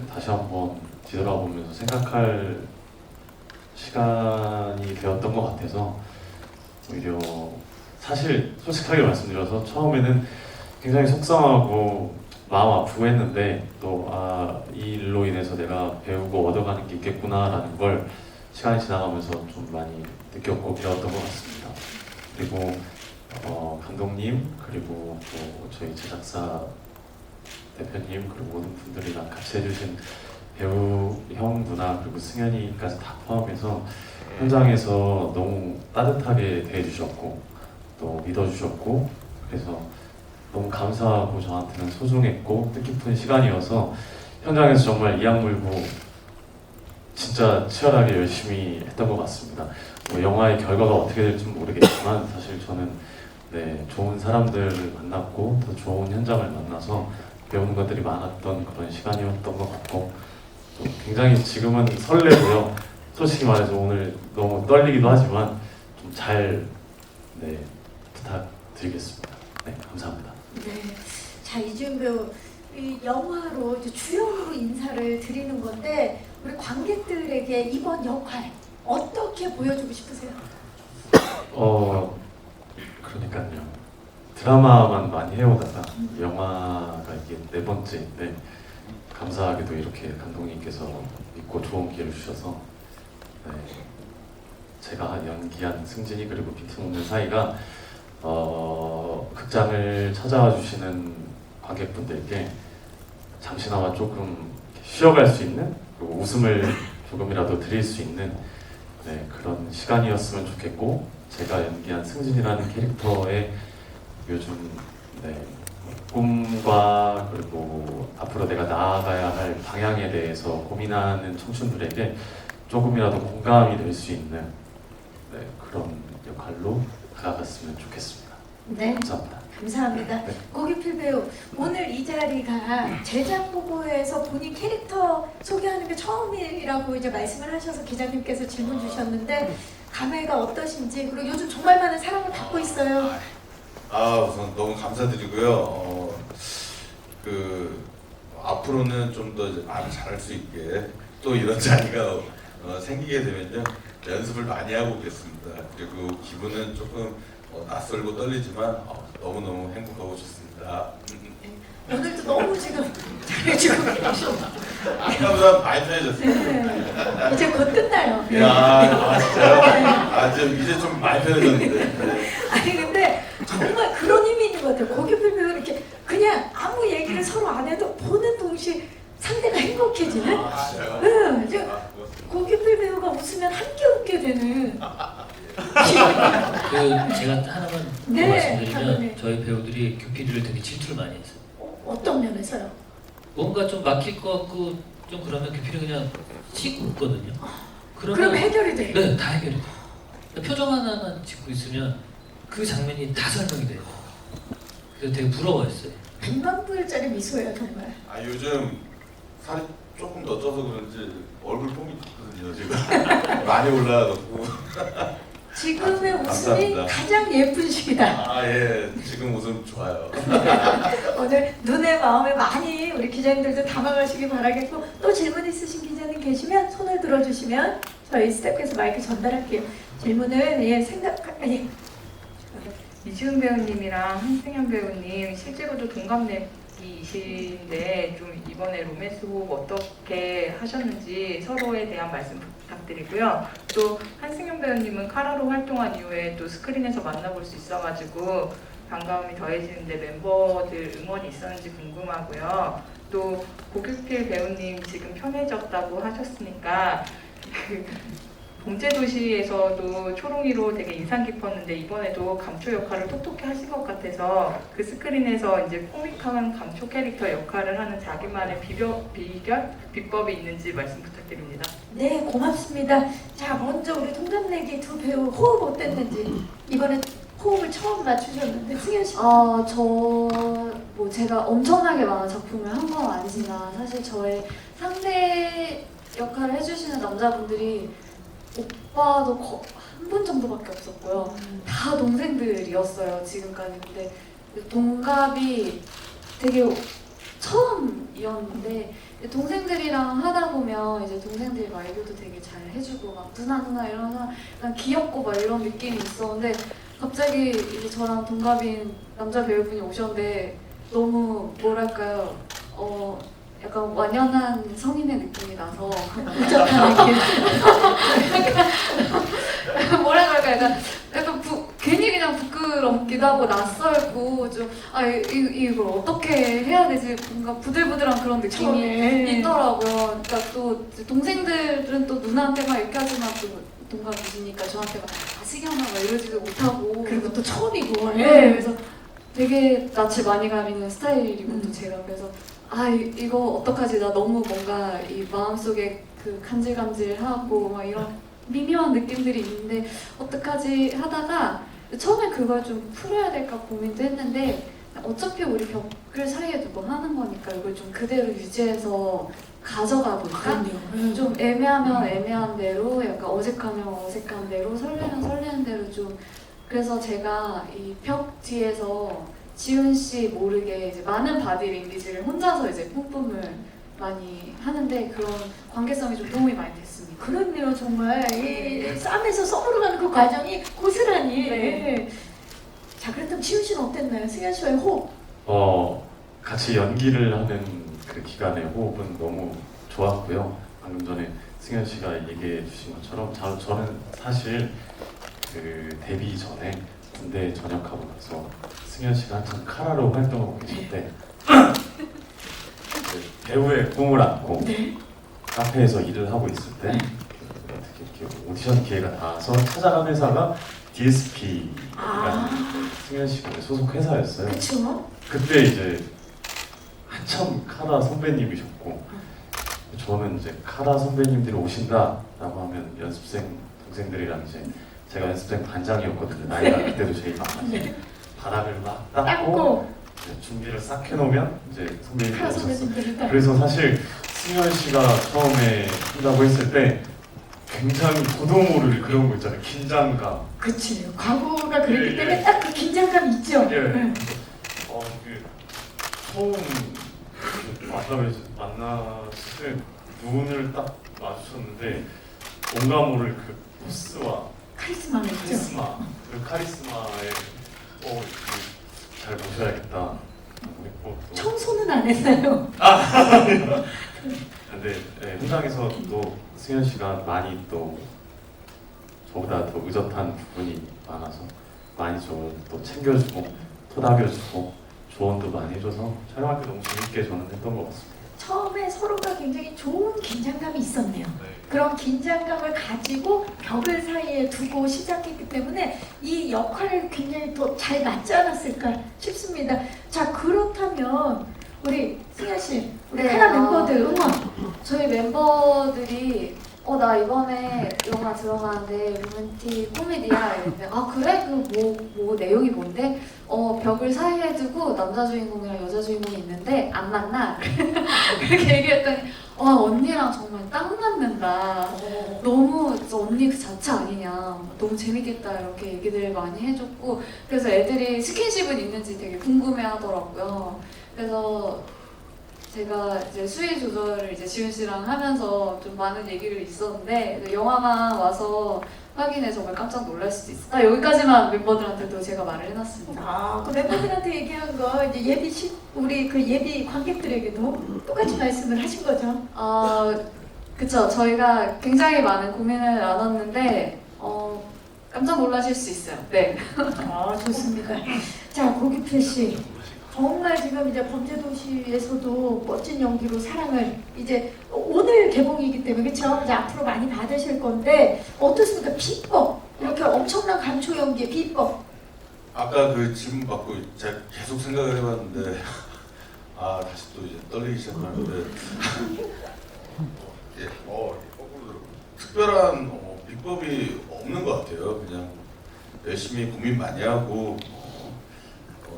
다시 한번 뒤돌아보면서 생각할 시간이 되었던 것 같아서 오히려 사실 솔직하게 말씀드려서 처음에는 굉장히 속상하고 마음 아프고 했는데 또 이 일로 인해서 내가 배우고 얻어가는 게 있겠구나라는 걸 시간이 지나가면서 좀 많이 느꼈고 배웠던 것 같습니다. 그리고 감독님 그리고 또 저희 제작사 대표님 그리고 모든 분들이랑 같이 해주신 배우 형 누나 그리고 승현이까지 다 포함해서 현장에서 너무 따뜻하게 대해주셨고 또 믿어주셨고 그래서 너무 감사하고 저한테는 소중했고 뜻깊은 시간이어서 현장에서 정말 이악 물고 진짜 치열하게 열심히 했던 것 같습니다. 영화의 결과가 어떻게 될지 모르겠지만 사실 저는 좋은 사람들을 만났고 더 좋은 현장을 만나서 배우는 것들이 많았던 그런 시간이었던 것 같고 또 굉장히 지금은 설레고요. 솔직히 말해서 오늘 너무 떨리기도 하지만 좀 잘 부탁드리겠습니다. 감사합니다. 네, 자 이지훈 배우 이 영화로 이제 주연으로 인사를 드리는 건데 우리 관객들에게 이번 역할 어떻게 보여주고 싶으세요? 그러니까요. 드라마만 많이 해오다가 영화가 이게 4번째인데 감사하게도 이렇게 감독님께서 믿고 좋은 기회를 주셔서 네, 제가 연기한 승진이 그리고 빈틈없는 사이가 극장을 찾아와 주시는 관객분들께 잠시나마 조금 쉬어갈 수 있는 그리고 웃음을 조금이라도 드릴 수 있는 네, 그런 시간이었으면 좋겠고 제가 연기한 승진이라는 캐릭터의 요즘 네, 꿈과 그리고 앞으로 내가 나아가야 할 방향에 대해서 고민하는 청춘들에게 조금이라도 공감이 될 수 있는 네, 그런 역할로 다가갔으면 좋겠습니다. 네. 감사합니다. 감사합니다. 네. 고기필 배우, 오늘 이 자리가 제작 보고에서 본인 캐릭터 소개하는 게 처음이라고 이제 말씀을 하셔서 기자님께서 질문 주셨는데 감회가 어떠신지, 그리고 요즘 정말 많은 사랑을 받고 있어요. 우선 너무 감사드리고요. 앞으로는 좀 더 말을 잘할 수 있게 또 이런 자리가 생기게 되면요 연습을 많이 하고 오겠습니다. 그리고 기분은 조금 낯설고 떨리지만 너무너무 행복하고 좋습니다. 오늘도 너무 지금 잘해주고 계셔. 아까보다 많이 편해졌어요. 네. 이제 곧 끝나요. 진짜요? 지금 이제 좀 많이 편해졌는데. 네. 아니 근데 정말 그런 힘이 있는 것 같아요. 고기필 배우 이렇게 그냥 아무 얘기를 서로 안 해도 보는 동시에 상대가 행복해지는. 진짜요? 응, 이제 고기필 배우가 웃으면 함께 웃게 되는. 제가 하나만 더 네, 말씀드리면 네. 저희 배우들이 규피디를 되게 질투를 많이 했어요. 어떤 면에서요? 뭔가 좀 막힐 것 같고 좀 그러면 규피디 그냥 치고 웃거든요. 그럼 해결이 돼. 네, 다 해결이 돼요. 표정 하나만 짓고 있으면 그 장면이 다 설명이 돼요. 그래서 되게 부러워했어요. 100만 불짜리 미소예요 정말. 요즘 살이 조금 더 쪄서 그런지 얼굴 폼이 좋거든요 지금. 많이 올라가고. 지금의 웃음이 감사합니다. 가장 예쁜 시기다. 예, 지금 웃음 좋아요. 오늘 눈에 마음에 많이 우리 기자님들도 담아가시기 바라겠고, 또 질문 있으신 기자님 계시면 손을 들어주시면 저희 스태프께서 마이크 전달할게요. 질문은 이지훈 배우님이랑 한승현 배우님 실제로도 동갑내기이신데 좀 이번에 로맨스 호흡 어떻게 하셨는지 서로에 대한 말씀 부탁드리고요. 또 한승현 배우님은 카라로 활동한 이후에 또 스크린에서 만나볼 수 있어가지고 반가움이 더해지는데 멤버들 응원이 있었는지 궁금하고요. 또 고규필 배우님 지금 편해졌다고 하셨으니까 범죄도시에서도 초롱이로 되게 인상 깊었는데 이번에도 감초 역할을 톡톡히 하신 것 같아서 그 스크린에서 이제 코믹한 감초 캐릭터 역할을 하는 자기만의 비법이 있는지 말씀 부탁드립니다. 네, 고맙습니다. 자, 먼저 우리 동갑내기 두 배우 호흡 어땠는지. 이번에 호흡을 처음 맞추셨는데 승현 씨. 제가 엄청나게 많은 작품을 한 건 아니지만 사실 저의 상대 역할을 해주시는 남자분들이 오빠도 한 분 정도밖에 없었고요. 다 동생들이었어요 지금까지. 근데 동갑이 되게 처음이었는데 동생들이랑 하다 보면 이제 동생들이 말교도 되게 잘 해주고 막 누나 이러면서 약간 귀엽고 막 이런 느낌이 있었는데 갑자기 이제 저랑 동갑인 남자 배우분이 오셨는데 너무 뭐랄까요, 약간 완연한 성인의 느낌이 나서 우적한 느낌. 뭐라 그럴까, 약간 괜히 그냥 부끄럽기도 하고 낯설고 좀 이걸 어떻게 해야 되지, 뭔가 부들부들한 그런 느낌이 처음에. 있더라고요. 그러니까 또 동생들은 또 누나한테만 이렇게 하지만 또 동갑이시니까 저한테 막 시기하나 막 이러지도 못하고 그리고 또 처음이고. 네, 그래서 되게 낯을 많이 가리는 스타일이고 또 제가 그래서 이거 어떡하지, 나 너무 뭔가 이 마음속에 그 간질간질하고 막 이런 미묘한 느낌들이 있는데 어떡하지 하다가 처음엔 그걸 좀 풀어야 될까 고민도 했는데 어차피 우리 벽을 사이에 두고 하는 거니까 이걸 좀 그대로 유지해서 가져가 볼까? 좀 애매하면 애매한 대로, 약간 어색하면 어색한 대로, 설레면 설레는 대로 좀. 그래서 제가 이 벽 뒤에서 지훈 씨 모르게 이제 많은 바디 랭귀지를 혼자서 이제 뿜뿜을 많이 하는데 그런 관계성이 좀 도움이 많이 됐습니다. 그렇네요, 정말. 이 쌈에서 썸으로 가는 그 과정이 고스란히. 네. 자, 그렇다면 지훈 씨는 어땠나요? 승현 씨와의 호흡. 같이 연기를 하는 그 기간의 호흡은 너무 좋았고요. 방금 전에 승현 씨가 얘기해 주신 것처럼 저는 사실 그 데뷔 전에 군대 전역하고 나서 승현 씨가 한참 카라로 활동하고 계실 때 그 배우의 꿈을 안고 카페에서 일을 하고 있을 때 어떻게 이렇게 오디션 기회가 닿아서 찾아간 회사가 DSP라는 승현 씨가 소속 회사였어요. 그쵸? 그때 이제 한참 카라 선배님이셨고 저는 이제 카라 선배님들이 오신다라고 하면 연습생 동생들이랑 이제 제가 연습생 반장이었거든요. 나이가 그때도 제일 많아서 바닥을 막 닦고 닦고 이제 준비를 싹 해놓으면 이제 선배님들이 카라 오셨어요. 선배님들이 딱. 그래서 사실 승현 씨가 처음에 한다고 했을 때 굉장히 저도 모를 그런 거 있잖아요. 긴장감. 그치. 과거가 그랬기 예, 때문에 예. 딱 그 긴장감 있죠? 예. 네. 그 처음 만났을 때 눈을 딱 마주쳤는데 뭔가 모를 그 포스와 카리스마가 있죠? 카리스마, 그 카리스마에 잘 모셔야겠다. 그리고 또 청소는 안 했나요? 근데 네, 현장에서 또 승현 씨가 많이 또 저보다 더 의젓한 부분이 많아서 많이 저를 또 챙겨주고 토닥여주고 조언도 많이 해줘서 촬영할 때 너무 재밌게 저는 했던 것 같습니다. 처음에 서로가 굉장히 좋은 긴장감이 있었네요. 네. 그런 긴장감을 가지고 벽을 사이에 두고 시작했기 때문에 이 역할을 굉장히 또 잘 맞지 않았을까 싶습니다. 자, 그렇다면 우리 승현 씨, 우리 네, 카라 멤버들 응원. 저희 멤버들이 나 이번에 영화 들어가는데 로맨틱 코미디야 이랬는데 아 그래? 그 뭐 내용이 뭔데? 벽을 사이에 두고 남자 주인공이랑 여자 주인공이 있는데 안 만나 그렇게 얘기했더니 언니랑 정말 딱 맞는다 너무 진짜 언니 그 자체 아니냐 너무 재밌겠다 이렇게 얘기들 많이 해줬고 그래서 애들이 스킨십은 있는지 되게 궁금해 하더라고요. 그래서 제가 이제 수위 조절을 이제 지훈 씨랑 하면서 좀 많은 얘기를 있었는데 영화관 와서 확인해 정말 깜짝 놀랄 수도 있어. 여기까지만 멤버들한테도 제가 말을 해놨습니다. 아, 그 멤버들한테 얘기한 거 이제 우리 그 예비 관객들에게도 똑같이 말씀을 하신 거죠? 그쵸. 저희가 굉장히 많은 고민을 나눴는데 깜짝 놀라실 수 있어요. 네. 좋습니다. 자, 고기표 씨. 정말 지금 이제 범죄도시에서도 멋진 연기로 사랑을 이제 오늘 개봉이기 때문에 그렇죠? 이제 앞으로 많이 받으실 건데 어떻습니까? 비법 이렇게 엄청난 감초 연기의 비법. 아까 그 질문 받고 제가 계속 생각을 해봤는데 다시 또 이제 떨리기 시작하는데 거꾸로 특별한 비법이 없는 것 같아요. 그냥 열심히 고민 많이 하고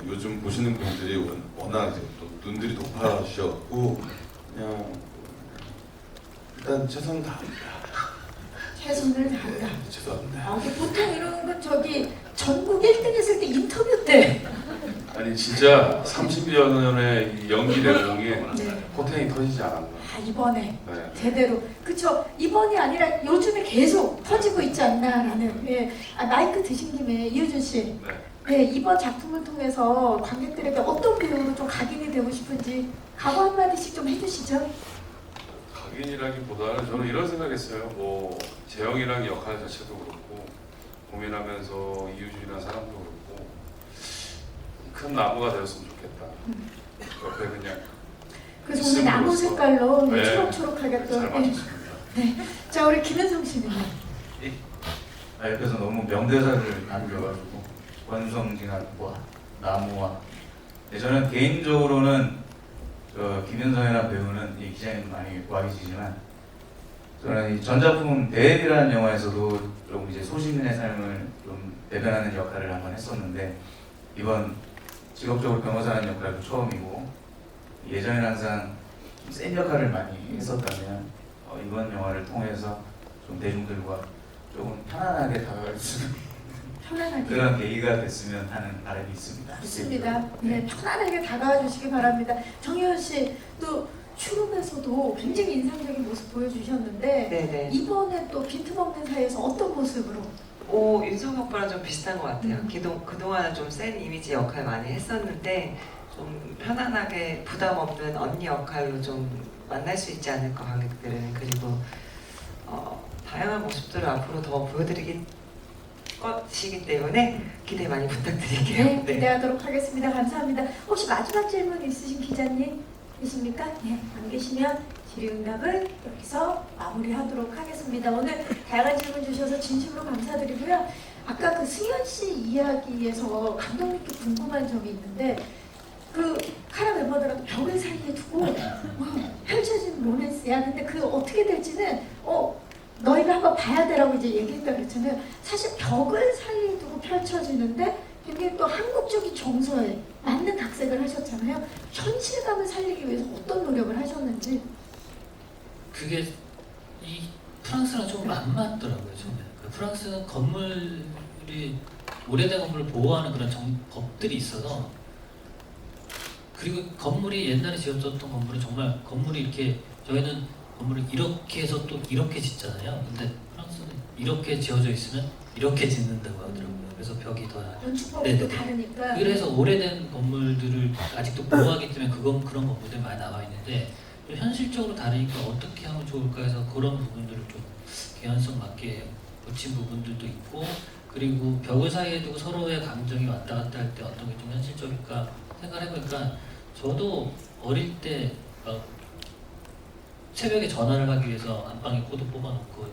요즘 보시는 분들이 워낙 이제 또 눈들이 높아지셔갖고 그냥 일단 최선을 다합니다. 최선을 다한다. 네, 죄송합니다. 보통 이런 건 전국 1등 했을 때 인터뷰 때. 아니 진짜 30여 년의 이 연기 내공에 네. 포텐이 터지지 않았나. 이번에 네. 제대로 그쵸 이번이 아니라 요즘에 계속 퍼지고 있지 않나라는 마이크 드신 김에 이효준 씨 이번 작품을 통해서 관객들에게 어떤 배우로 좀 각인이 되고 싶은지 각오 한마디씩 좀 해주시죠. 각인이라기보다는 저는 이런 생각했어요. 뭐 재영이랑 역할 자체도 그렇고 고민하면서 이유준이라는 사람도 그렇고 큰 나무가 되었으면 좋겠다. 옆에 그냥 그래서 오늘 나무 색깔로 네. 초록초록하게 또 잘 맞췄습니다. 자 우리 김현성 씨는 옆에서 너무 명대사를 남겨가지고 원성징한 나무와 저는 개인적으로는 김현성이라는 배우는 이 기자님 많이 구하시지만 저는 이 전작품 대앱이라는 영화에서도 좀 이제 소시민의 삶을 좀 대변하는 역할을 한번 했었는데 이번 직업적으로 변호사라는 역할도 처음이고 예전에는 항상 좀 센 역할을 많이 했었다면 이번 영화를 통해서 좀 대중들과 조금 편안하게 다가갈 수 있는 그런 계기가 됐으면 하는 바람이 있습니다. 좋습니다. 네, 편안하게 다가와 주시기 바랍니다. 정혜원 씨, 또 슈룸에서도 굉장히 인상적인 모습 보여주셨는데 네네. 이번에 또 빈틈없는 사이에서 어떤 모습으로? 윤석 오빠랑 좀 비슷한 것 같아요. 그동안은 좀 센 이미지 역할 많이 했었는데 좀 편안하게 부담 없는 언니 역할로 좀 만날 수 있지 않을까 관객들은. 그리고 다양한 모습들을 앞으로 더 보여드리기 것이기 때문에 기대 많이 부탁드릴게요. 네, 기대하도록 하겠습니다. 감사합니다. 혹시 마지막 질문 있으신 기자님 계십니까? 네, 안 계시면 질의응답은 여기서 마무리하도록 하겠습니다. 오늘 다양한 질문 주셔서 진심으로 감사드리고요. 아까 그 승현 씨 이야기에서 감독님께 궁금한 점이 있는데 그 카라 멤버들하고 벽을 사이에 두고 펼쳐진 로맨스야. 근데 그 어떻게 될지는 너희가 한번 봐야 되라고 이제 얘기했다 그랬잖아요. 사실 벽을 사이에 두고 펼쳐지는데 굉장히 또 한국적인 정서에 맞는 각색을 하셨잖아요. 현실감을 살리기 위해서 어떤 노력을 하셨는지. 그게 이 프랑스랑 좀 안 맞더라고요. 처음에. 프랑스는 건물이 오래된 건물을 보호하는 그런 법들이 있어서, 그리고 건물이 옛날에 지어졌던 건물은 정말 건물이 이렇게, 저희는 건물을 이렇게 해서 또 이렇게 짓잖아요. 근데 프랑스는 이렇게 지어져 있으면 이렇게 짓는다고 하더라고요. 그래서 벽이 더 건축법이 또 다르니까. 그래서 오래된 건물들을 아직도 보호하기 때문에 그런 건물들이 많이 나와 있는데, 좀 현실적으로 다르니까 어떻게 하면 좋을까 해서 그런 부분들을 좀 개연성 맞게 붙인 부분들도 있고, 그리고 벽을 사이에 두고 서로의 감정이 왔다 갔다 할 때 어떤 게 좀 현실적일까 생각을 해보니까, 저도 어릴 때 새벽에 전화를 하기 위해서 안방에 코드 뽑아놓고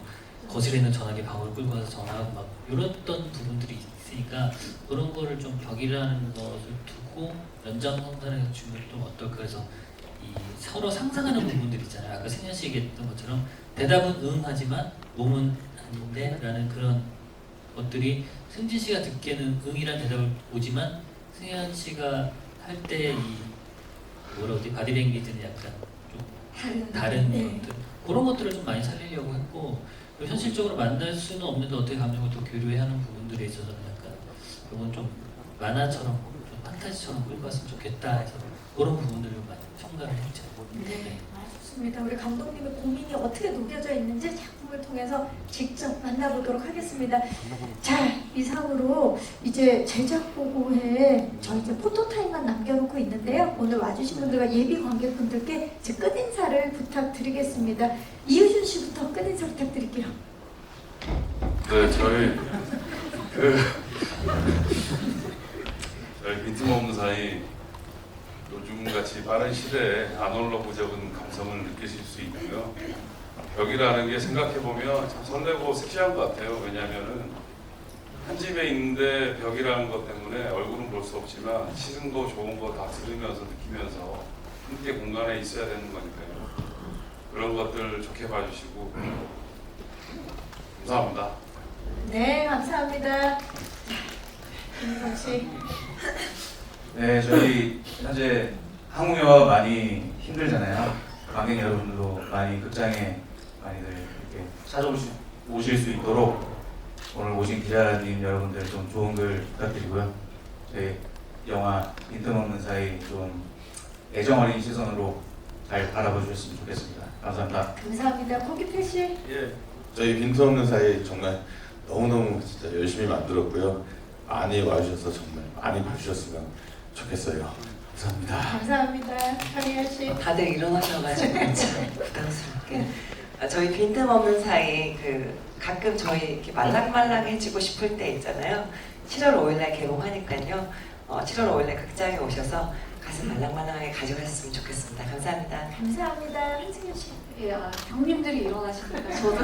거실에 있는 전화기 방울 끌고 가서 전화하고 막 이랬던 부분들이 있으니까, 그런 거를 좀 벽이라는 것을 두고 연장선상에서 주면 좀 어떨까 해서 이 서로 상상하는 부분들 있잖아요. 아까 승현 씨 얘기했던 것처럼 대답은 응 하지만 몸은 아닌데 라는 그런 것들이 승진 씨가 듣기에는 응이란 대답을 오지만 승현 씨가 할 때 이 뭐라 그러지, 바디랭귀지는 약간 좀 다른 것들, 그런 것들을 좀 많이 살리려고 했고, 그리고 현실적으로 만날 수는 없는데 어떻게 감정을 또 교류해야 하는 부분들에 있어서는 약간 그건 좀 만화처럼 좀 판타지처럼 끌고 갔으면 좋겠다 해서 그런 부분들을 많이 첨가를 했죠. 네, 좋습니다. 우리 감독님의 고민이 어떻게 녹여져 있는지 작품을 통해서 직접 만나보도록 하겠습니다. 자, 이상으로 이제 제작 보고회에 저희 이제 포토타임만 남겨놓고 있는데요. 오늘 와주신 분들과 예비 관객분들께 제 끝인사를 부탁드리겠습니다. 이유준 씨부터 끝인사 부탁드릴게요. 네, 저희 빈틈없는 사이 요즘같이 빠른 시대에 아날로그적인 감성을 느끼실 수 있고요. 벽이라는 게 생각해보면 참 설레고 섹시한 것 같아요. 왜냐하면은 한 집에 있는데 벽이라는 것 때문에 얼굴은 볼 수 없지만 싫은 거 좋은 거 다 들으면서 느끼면서 함께 공간에 있어야 되는 거니까요. 그런 것들 좋게 봐주시고 감사합니다. 네, 감사합니다. 김성 씨. 네, 저희 현재 한국 영화가 많이 힘들잖아요. 관객 여러분들도 많이 극장에 많이들 이렇게 찾아오실 수 있도록 오늘 오신 기자님 여러분들 좀 좋은 글 부탁드리고요. 저희 영화 빈틈없는 사이 좀 애정 어린 시선으로 잘 바라봐 주셨으면 좋겠습니다. 감사합니다. 감사합니다. 고기태 씨. 예, 저희 빈틈없는 사이 정말 너무너무 진짜 열심히 만들었고요. 많이 와주셔서 정말 많이 봐주셨으면 좋겠어요. 감사합니다. 감사합니다. 한혜연 씨. 다들 일어나셔가지고 참 부담스럽게. 저희 빈틈없는 사이 가끔 저희 이렇게 말랑말랑해지고 싶을 때 있잖아요. 7월 5일날 개봉하니까요. 7월 5일날 극장에 오셔서 가슴 말랑말랑하게 가져가셨으면 좋겠습니다. 감사합니다. 감사합니다. 한승현 씨. 예, 형님들이 일어나시니까 저도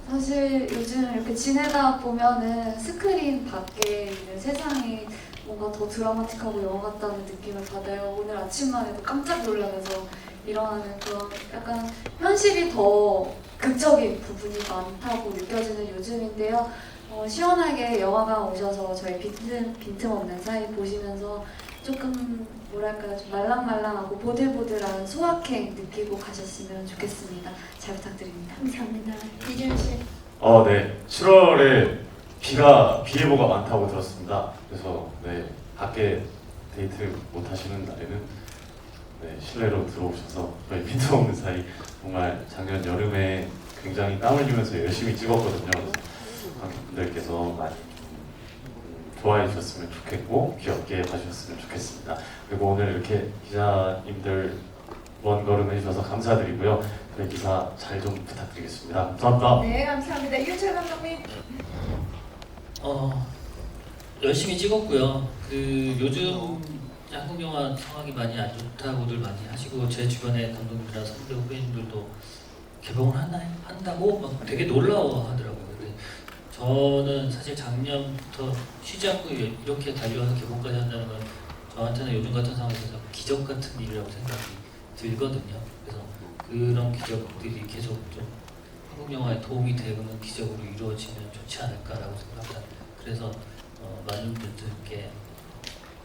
사실 요즘 이렇게 지내다 보면은 스크린 밖에 있는 세상이 뭔가 더 드라마틱하고 영화 같다는 느낌을 받아요. 오늘 아침만 해도 깜짝 놀라면서 일어나는 그런 약간 현실이 더 극적인 부분이 많다고 느껴지는 요즘인데요. 시원하게 영화관 오셔서 저희 빈틈없는 사이 보시면서 조금 뭐랄까 좀 말랑말랑하고 보들보들한 소확행 느끼고 가셨으면 좋겠습니다. 잘 부탁드립니다. 감사합니다. 이준 씨. 네. 7월에 비 예보가 많다고 들었습니다. 그래서 네, 밖에 데이트 못 하시는 날에는 네, 실내로 들어오셔서 저희 빈틈없는 사이 정말 작년 여름에 굉장히 땀 흘리면서 열심히 찍었거든요. 그래서 관객분들께서 많이 좋아해 주셨으면 좋겠고 귀엽게 봐주셨으면 좋겠습니다. 그리고 오늘 이렇게 기자님들 먼 걸음 해주셔서 감사드리고요. 저희 기사 잘 좀 부탁드리겠습니다. 감사합니다. 네, 감사합니다. 이윤철 감독님. 열심히 찍었고요. 그 요즘 한국 영화 상황이 많이 안 좋다고들 많이 하시고 제 주변의 감독님이나 선배 후배님들도 개봉을 한다고 막 되게 놀라워하더라고요. 근데 저는 사실 작년부터 쉬지 않고 이렇게 달려와서 개봉까지 한다는 건 저한테는 요즘 같은 상황에서 기적 같은 일이라고 생각이 들거든요. 그래서 그런 기적들이 계속 좀 한국 영화에 도움이 되는 기적으로 이루어지면 좋지 않을까라고 생각합니다. 그래서 많은 분들께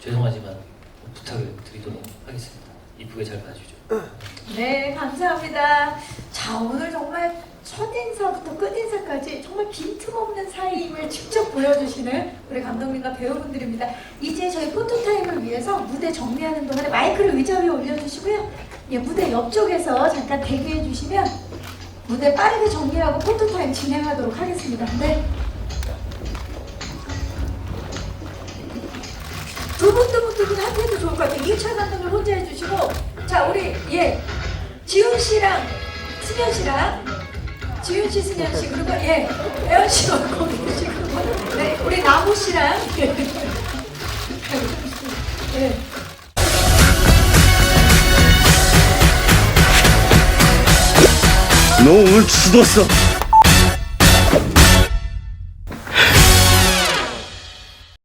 죄송하지만 부탁을 드리도록 하겠습니다. 이쁘게 잘 봐주죠. 네, 감사합니다. 자, 오늘 정말 첫인사부터 끝인사까지 정말 빈틈없는 사임을 직접 보여주시는 우리 감독님과 배우분들입니다. 이제 저희 포토타임을 위해서 무대 정리하는 동안에 마이크를 의자 위에 올려주시고요. 예, 무대 옆쪽에서 잠깐 대기해 주시면 무대 빠르게 정리하고 포토타임 진행하도록 하겠습니다. 네. 두 분 한테도 좋을 것 같아요. 이철 감독을 혼자 해주시고, 자 우리 지훈 씨랑 승현 씨랑 지훈 씨, 승현 씨 그리고 애연 씨가 거기 계시고, 네 우리 나무 씨랑 너 오늘 죽었어.